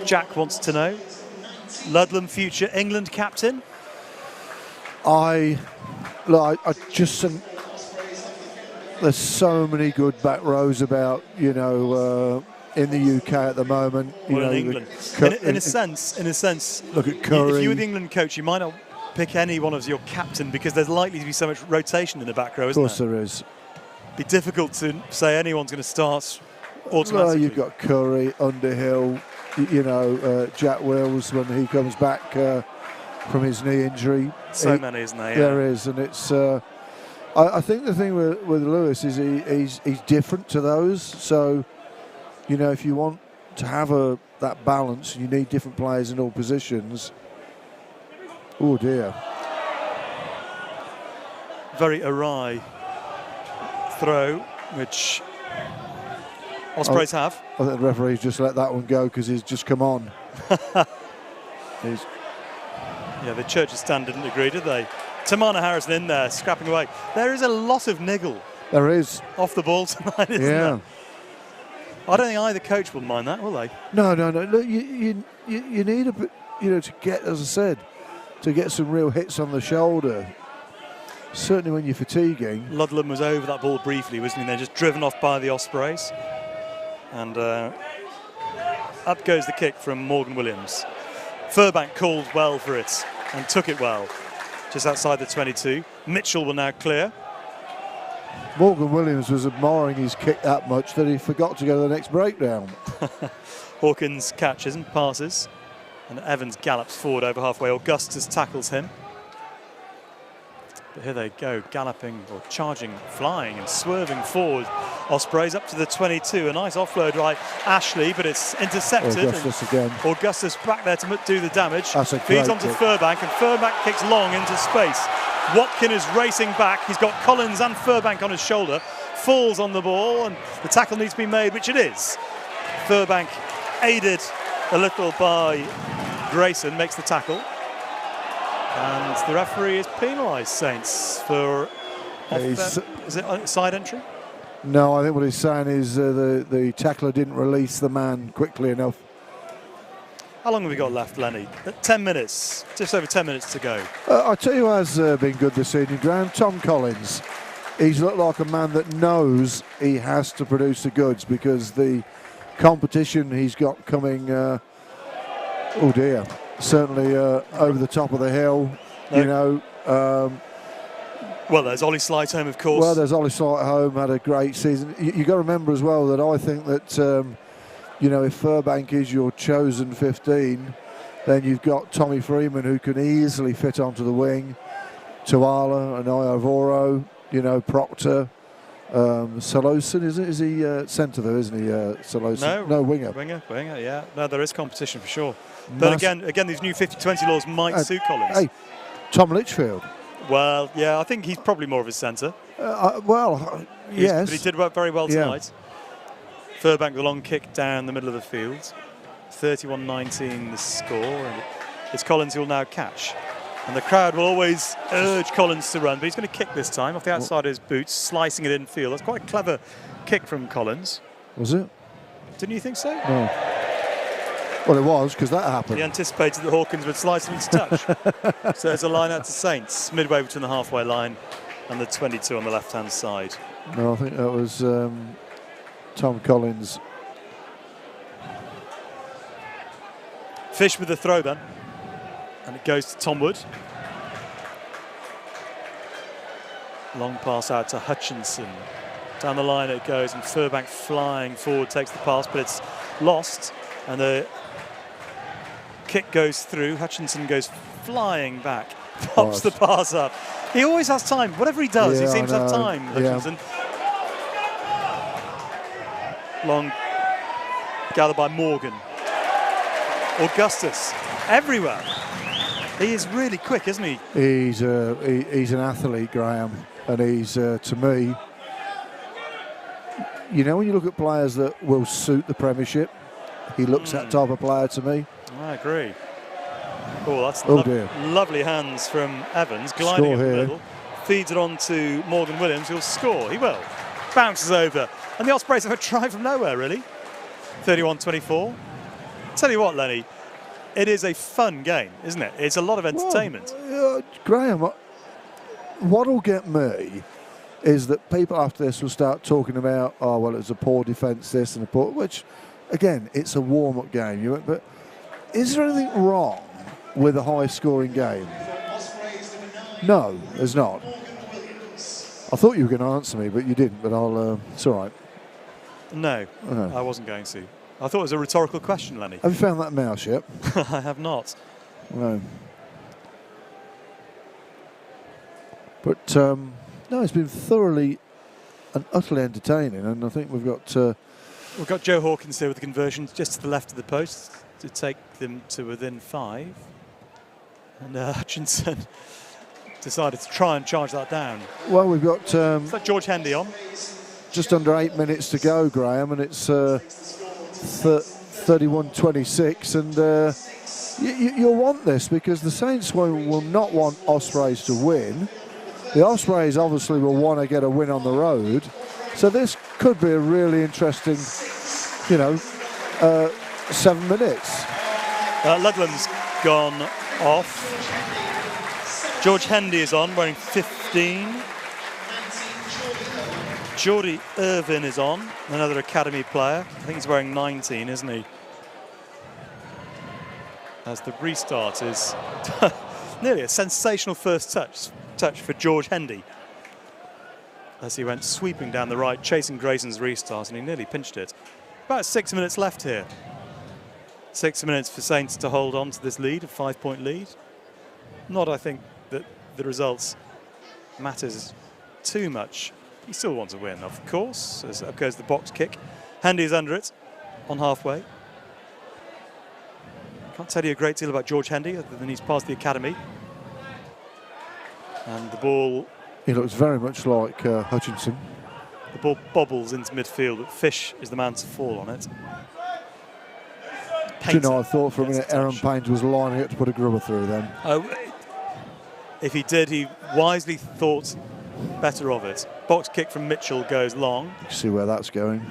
Jack wants to know: Ludlam, future England captain. I just think there's so many good back rows about, in the UK at the moment. In England. In a sense, look at Curry. If you were the England coach, you might not pick anyone as your captain because there's likely to be so much rotation in the back row, isn't there? Of course there is. Be difficult to say anyone's going to start automatically. Well, you've got Curry, Underhill, Jack Wills when he comes back from his knee injury. So many, isn't there? Yeah. There is, and it's... I think the thing with Lewis is he's different to those. So, if you want to have that balance, you need different players in all positions. Oh dear! Very awry throw, which Ospreys have. I think the referee's just let that one go because he's just come on. The Church's stand didn't agree, did they? Tamana Harrison in there, scrapping away. There is a lot of niggle. There is. Off the ball tonight, isn't there? I don't think either coach will mind that, will they? No. Look, you need a bit, to get, as I said, to get some real hits on the shoulder. Certainly when you're fatiguing. Ludlam was over that ball briefly, wasn't he? They're just driven off by the Ospreys. And up goes the kick from Morgan Williams. Furbank called well for it and took it well. Just outside the 22. Mitchell will now clear. Morgan Williams was admiring his kick that much that he forgot to go to the next breakdown. Hawkins catches and passes. And Evans gallops forward over halfway. Augustus tackles him. But here they go, galloping or charging, flying and swerving forward. Ospreys up to the 22. A nice offload by Ashley, but it's intercepted. Augustus again. Augustus back there to do the damage. That's a Feeds great onto kick. Furbank, and Furbank kicks long into space. Watkin is racing back. He's got Collins and Furbank on his shoulder. Falls on the ball, and the tackle needs to be made, which it is. Furbank, aided a little by Grayson, makes the tackle. And the referee is penalised, Saints, for is it side entry? No, I think what he's saying is the tackler didn't release the man quickly enough. How long have we got left, Lennie? 10 minutes, just over 10 minutes to go. I tell you who has been good this evening, Graham, Tom Collins. He's looked like a man that knows he has to produce the goods because the competition he's got coming, oh dear, certainly over the top of the hill, well, there's Ollie Slightholme, of course. Well, there's Ollie Slightholme, had a great season. You got to remember as well that I think that, if Furbank is your chosen 15, then you've got Tommy Freeman who can easily fit onto the wing, Tuala and Iovoro, Proctor, Salosin, is he centre though, isn't he, Salosin? No, winger. Winger, yeah. No, there is competition for sure. But again, these new 50-20 laws might suit Collins. Hey, Tom Litchfield. Well, yeah, I think he's probably more of a centre. Yes. But he did work very well tonight. Furbank, the long kick down the middle of the field. 31-19 the score. And it's Collins who will now catch. And the crowd will always urge Collins to run, but he's going to kick this time off the outside of his boots, slicing it in field. That's quite a clever kick from Collins. Was it? Didn't you think so? No. Well, it was, because that happened. He anticipated that Hawkins would slice him into touch. So there's a line out to Saints, midway between the halfway line and the 22 on the left-hand side. No, I think that was Tom Collins. Fish with the throw then. And it goes to Tom Wood. Long pass out to Hutchinson. Down the line it goes, and Furbank flying forward takes the pass, but it's lost. And the kick goes through. Hutchinson goes flying back, pops the pass up. He always has time. Whatever he does, he seems to have time, Hutchinson. Long gathered by Morgan. Augustus, everywhere. He is really quick, isn't he? He's an athlete, Graham, and he's, to me, when you look at players that will suit the Premiership, he looks that type of player to me. I agree. Oh, that's lovely hands from Evans, gliding up the middle. Feeds it on to Morgan Williams, who'll score. He will. Bounces over. And the Ospreys have a try from nowhere, really. 31-24. Tell you what, Lennie, it is a fun game, isn't it? It's a lot of entertainment. Well, Graham, what'll get me is that people after this will start talking about, oh, well, it's a poor defence, this and a poor, which, again, it's a warm-up game. But is there anything wrong with a high-scoring game? No, there's not. I thought you were going to answer me, but you didn't. But it's all right. No, I wasn't going to. I thought it was a rhetorical question, Lennie. Have you found that mouse yet? I have not. No. But no, it's been thoroughly and utterly entertaining, and I think we've got Joe Hawkins here with the conversion just to the left of the post to take them to within 5, and Hutchinson decided to try and charge that down. Well, we've got is that George Hendy on? Just under 8 minutes to go, Graham, and it's 31-26, and You'll want this because the Saints will not want Ospreys to win. The Ospreys obviously will want to get a win on the road. So this could be a really interesting, 7 minutes. Ludlam's gone off. George Hendy is on, wearing 15. Geordie Irvin is on, another academy player. I think he's wearing 19, isn't he? As the restart is nearly a sensational first touch for George Hendy. As he went sweeping down the right, chasing Grayson's restart, and he nearly pinched it. About 6 minutes left here. 6 minutes for Saints to hold on to this lead, a 5-point lead. Not, I think, that the results matters too much. He still wants to win, of course, as up goes the box kick. Hendy is under it, on halfway. Can't tell you a great deal about George Hendy, other than he's passed the academy. And the ball... He looks very much like Hutchinson. The ball bobbles into midfield, but Fish is the man to fall on it. Do you know, I thought for a minute Aaron Paines was lining up to put a grubber through then. Oh, if he did, he wisely thought better of it. Box kick from Mitchell goes long. You can see where that's going.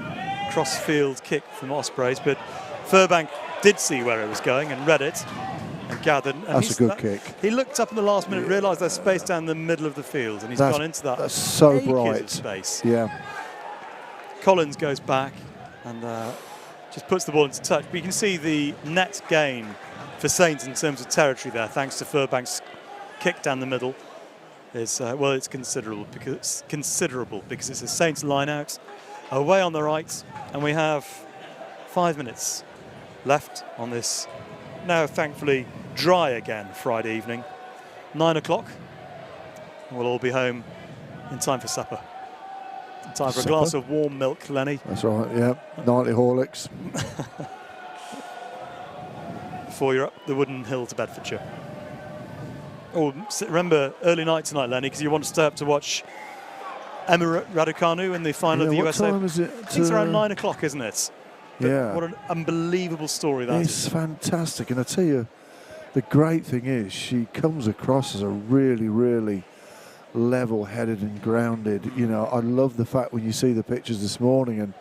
Cross-field kick from Ospreys, but Furbank did see where it was going and read it and gathered. And that's a good kick. He looked up in the last minute, realised there's space down the middle of the field, and he's gone into that. That's so bright. Space. Yeah. Collins goes back and just puts the ball into touch. But you can see the net gain for Saints in terms of territory there, thanks to Furbank's kick down the middle. Is it's considerable because it's a Saints line out away on the right, and we have 5 minutes left on this now thankfully dry again Friday evening. 9 o'clock. We'll all be home in time for supper. In time for a glass of warm milk, Lennie. That's right, yeah. Nightly Horlicks. Before you're up the wooden hill to Bedfordshire. Oh, remember, early night tonight, Lennie, because you want to stay up to watch Emma Raducanu in the final of the USA. What time is it? I think it's around 9 o'clock, isn't it? But yeah. What an unbelievable story that is. It's fantastic. And I tell you, the great thing is she comes across as a really, really level-headed and grounded. You know, I love the fact when you see the pictures this morning and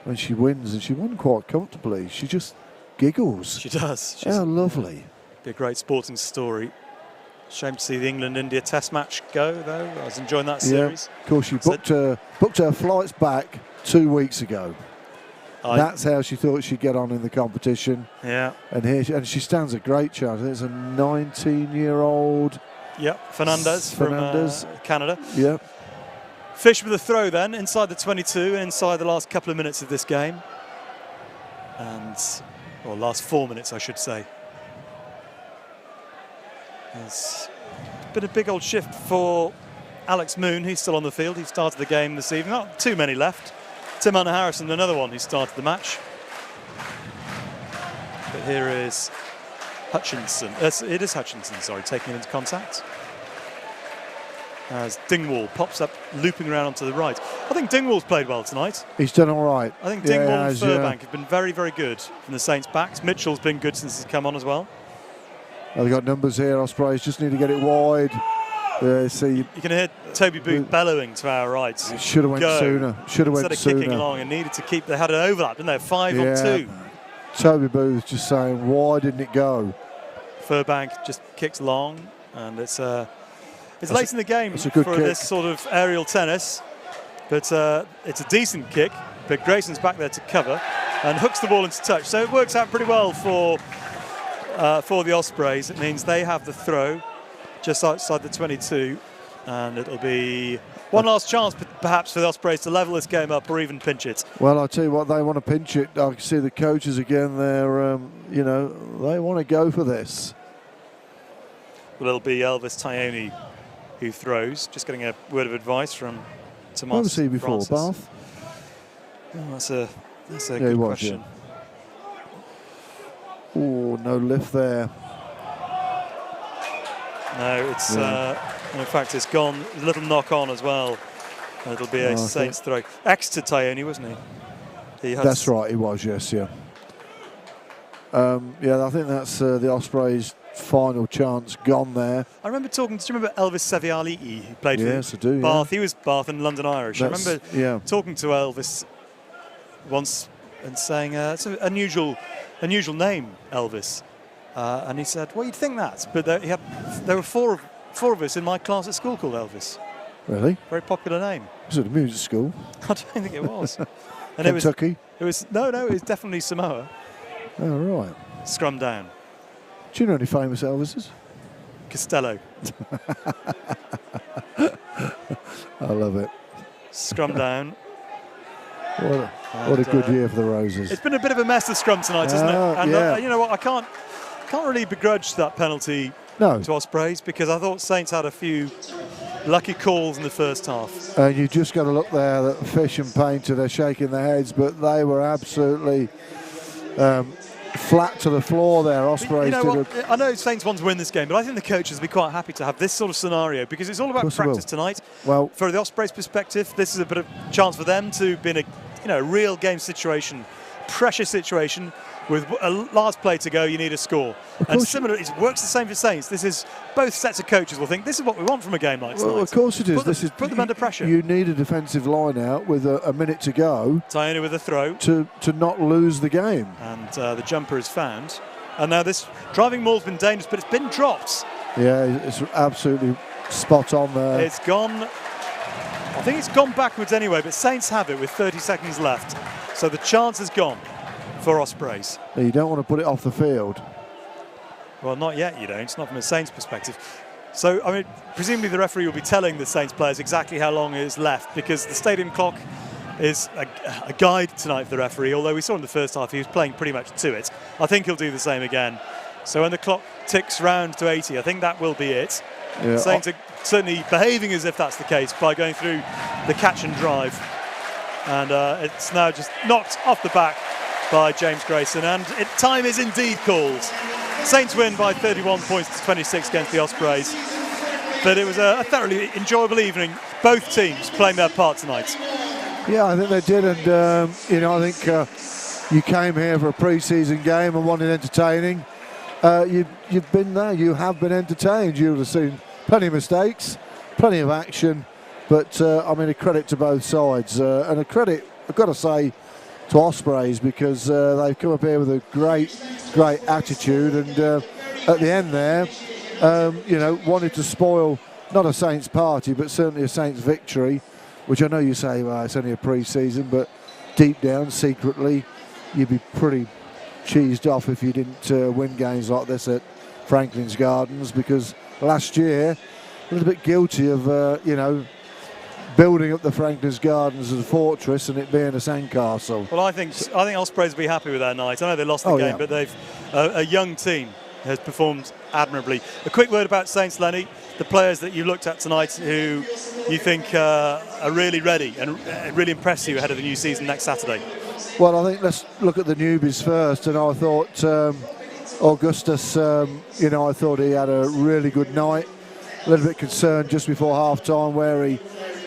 when she wins, and she won quite comfortably, she just giggles. She does. How lovely. Be a great sporting story. Shame to see the England-India Test match go, though. I was enjoying that series. Yeah, of course, she booked her flights back 2 weeks ago. That's how she thought she'd get on in the competition. Yeah. And she stands a great chance. It's a 19-year-old. Yep, Fernandez from Canada. Yep. Fish with a throw then, inside the 22, inside the last couple of minutes of this game. Or last 4 minutes, I should say. It's been a big old shift for Alex Moon. He's still on the field. He started the game this evening. Not too many left. Tim Hunter-Harrison, another one who started the match. But here is Hutchinson. It is Hutchinson, sorry, taking it into contact. As Dingwall pops up, looping around onto the right. I think Dingwall's played well tonight. He's done all right. I think Dingwall and Furbank have been very, very good from the Saints' backs. Mitchell's been good since he's come on as well. Oh, they've got numbers here, Ospreys. Just need to get it wide. See, you can hear Toby Booth bellowing to our right. Should have went sooner. Should have went sooner. Instead of kicking long and needed to keep. They had an overlap, didn't they? 5 on 2. Toby Booth just saying, why didn't it go? Furbank just kicks long, and it's late in the game for kick. This sort of aerial tennis. But it's a decent kick. But Grayson's back there to cover and hooks the ball into touch. So it works out pretty well for the Ospreys. It means they have the throw just outside the 22, and it'll be one last chance perhaps for the Ospreys to level this game up or even pinch it. Well, I'll tell you what, they want to pinch it. I can see the coaches again there, they want to go for this. Well, it'll be Elvis Tyone who throws. Just getting a word of advice from Tomas. What was he before, Bath? Oh, that's a good question. Yeah. Oh, no lift there. No, it's in fact it's gone. A little knock on as well. And it'll be a Saints throw. Exeter Tyone, wasn't he? That's right, he was. Yes, yeah. Yeah, I think that's the Ospreys' final chance gone there. I remember talking. Do you remember Elvis Sevialii, who played Yes, for I do, Bath? yeah. He was Bath and London Irish. I remember talking to Elvis once and saying it's an unusual name, Elvis. And he said, "Well, you'd think that, but there were four of us in my class at school called Elvis." Really? Very popular name. Was it a music school? I don't think it was. And Kentucky? It was definitely Samoa. Oh, right. Scrum down. Do you know any famous Elvises? Costello. I love it. Scrum down. What a good year for the Roses. It's been a bit of a mess, the scrum tonight, hasn't it? And yeah. You know what? I can't really begrudge that penalty to Ospreys, because I thought Saints had a few lucky calls in the first half. And you just got to look there that Fish and Painter, they're shaking their heads, but they were absolutely flat to the floor there. Ospreys I know Saints want to win this game, but I think the coaches will be quite happy to have this sort of scenario, because it's all about practice tonight. Well, for the Ospreys' perspective, this is a bit of a chance for them to be in a real game situation, pressure situation. With a last play to go, you need a score. And similar, it works the same for Saints. This is both sets of coaches will think this is what we want from a game like tonight. Well, of course it is. Put them under pressure. You need a defensive line out with a minute to go. Tainu with a throw to not lose the game. And the jumper is found. And now this driving maul's been dangerous, but it's been dropped. Yeah, it's absolutely spot on there. It's gone. I think it's gone backwards anyway, but Saints have it with 30 seconds left. So the chance is gone for Ospreys. You don't want to put it off the field. Well, not yet, you don't. It's not from a Saints perspective. So, I mean, presumably the referee will be telling the Saints players exactly how long is left, because the stadium clock is a guide tonight for the referee, although we saw in the first half he was playing pretty much to it. I think he'll do the same again. So when the clock ticks round to 80, I think that will be it. Yeah. Saints are certainly behaving as if that's the case by going through the catch and drive. And it's now just knocked off the back by James Grayson, and time is indeed called. Saints win by 31 points to 26 against the Ospreys. But it was a thoroughly enjoyable evening. Both teams playing their part tonight. Yeah, I think they did, and I think you came here for a pre-season game and wanted entertaining. You've been there. You have been entertained. You've seen plenty of mistakes, plenty of action, but I mean, a credit to both sides, and a credit, I've got to say, to Ospreys, because they've come up here with a great attitude, and at the end there, wanted to spoil not a Saints party, but certainly a Saints victory, which I know you say, well, it's only a pre-season, but deep down, secretly, you'd be pretty cheesed off if you didn't win games like this at Franklin's Gardens, because last year, a little bit guilty of, building up the Franklin's Gardens as a fortress and it being a sandcastle. Well, I think Ospreys will be happy with that night. I know they lost the game, but they've a young team has performed admirably. A quick word about Saints, Lennie. The players that you looked at tonight who you think are really ready and really impress you ahead of the new season next Saturday. Well, I think let's look at the newbies first. And I thought Augustus, I thought he had a really good night. A little bit concerned just before half-time where he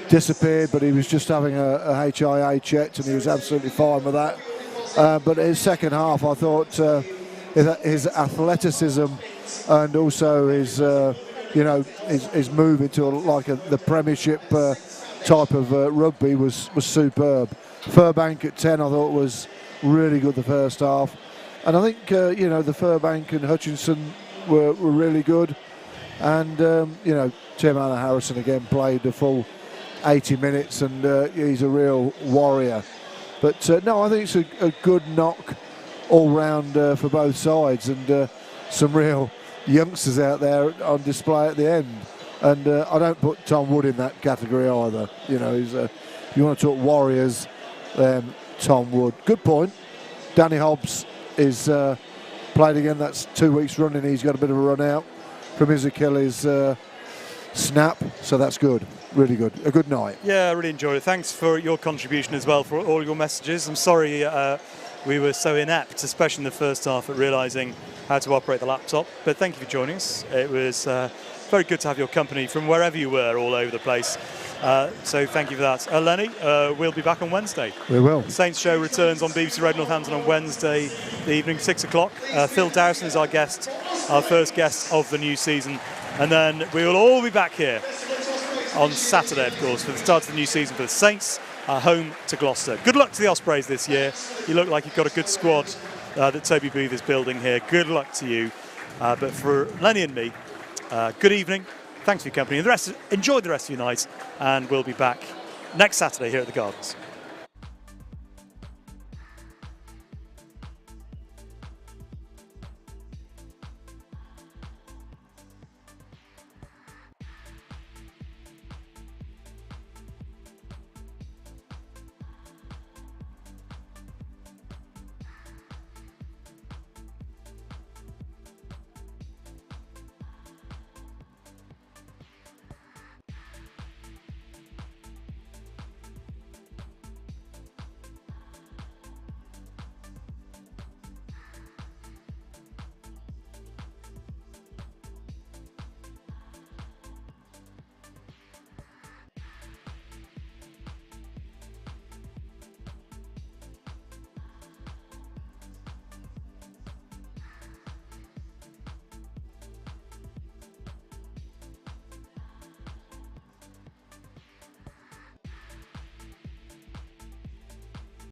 disappeared, but he was just having a HIA checked and he was absolutely fine with that. But his second half, I thought his athleticism and also his move into the Premiership type of rugby was superb. Furbank at 10, I thought was really good the first half, and I think the Furbank and Hutchinson were really good, and Tim Allen Harrison again played the full 80 minutes, and he's a real warrior. But no, I think it's a good knock all round for both sides, and some real youngsters out there on display at the end. And I don't put Tom Wood in that category either. He's if you want to talk warriors, Tom Wood. Good point. Danny Hobbs is played again. That's 2 weeks running. He's got a bit of a run out from his Achilles snap, so that's good. Really good. A good night. Yeah, I really enjoyed it. Thanks for your contribution as well, for all your messages. I'm sorry we were so inept, especially in the first half, at realising how to operate the laptop. But thank you for joining us. It was very good to have your company from wherever you were all over the place. So thank you for that. Lennie, we'll be back on Wednesday. We will. Saints show returns on BBC Radio Northampton on Wednesday evening, 6 o'clock. Phil Dowson is our guest, our first guest of the new season. And then we will all be back here on Saturday, of course, for the start of the new season for the Saints, home to Gloucester. Good luck to the Ospreys this year. You look like you've got a good squad that Toby Booth is building here. Good luck to you. But for Lennie and me, good evening. Thanks for your company. And enjoy the rest of your night. And we'll be back next Saturday here at the Gardens.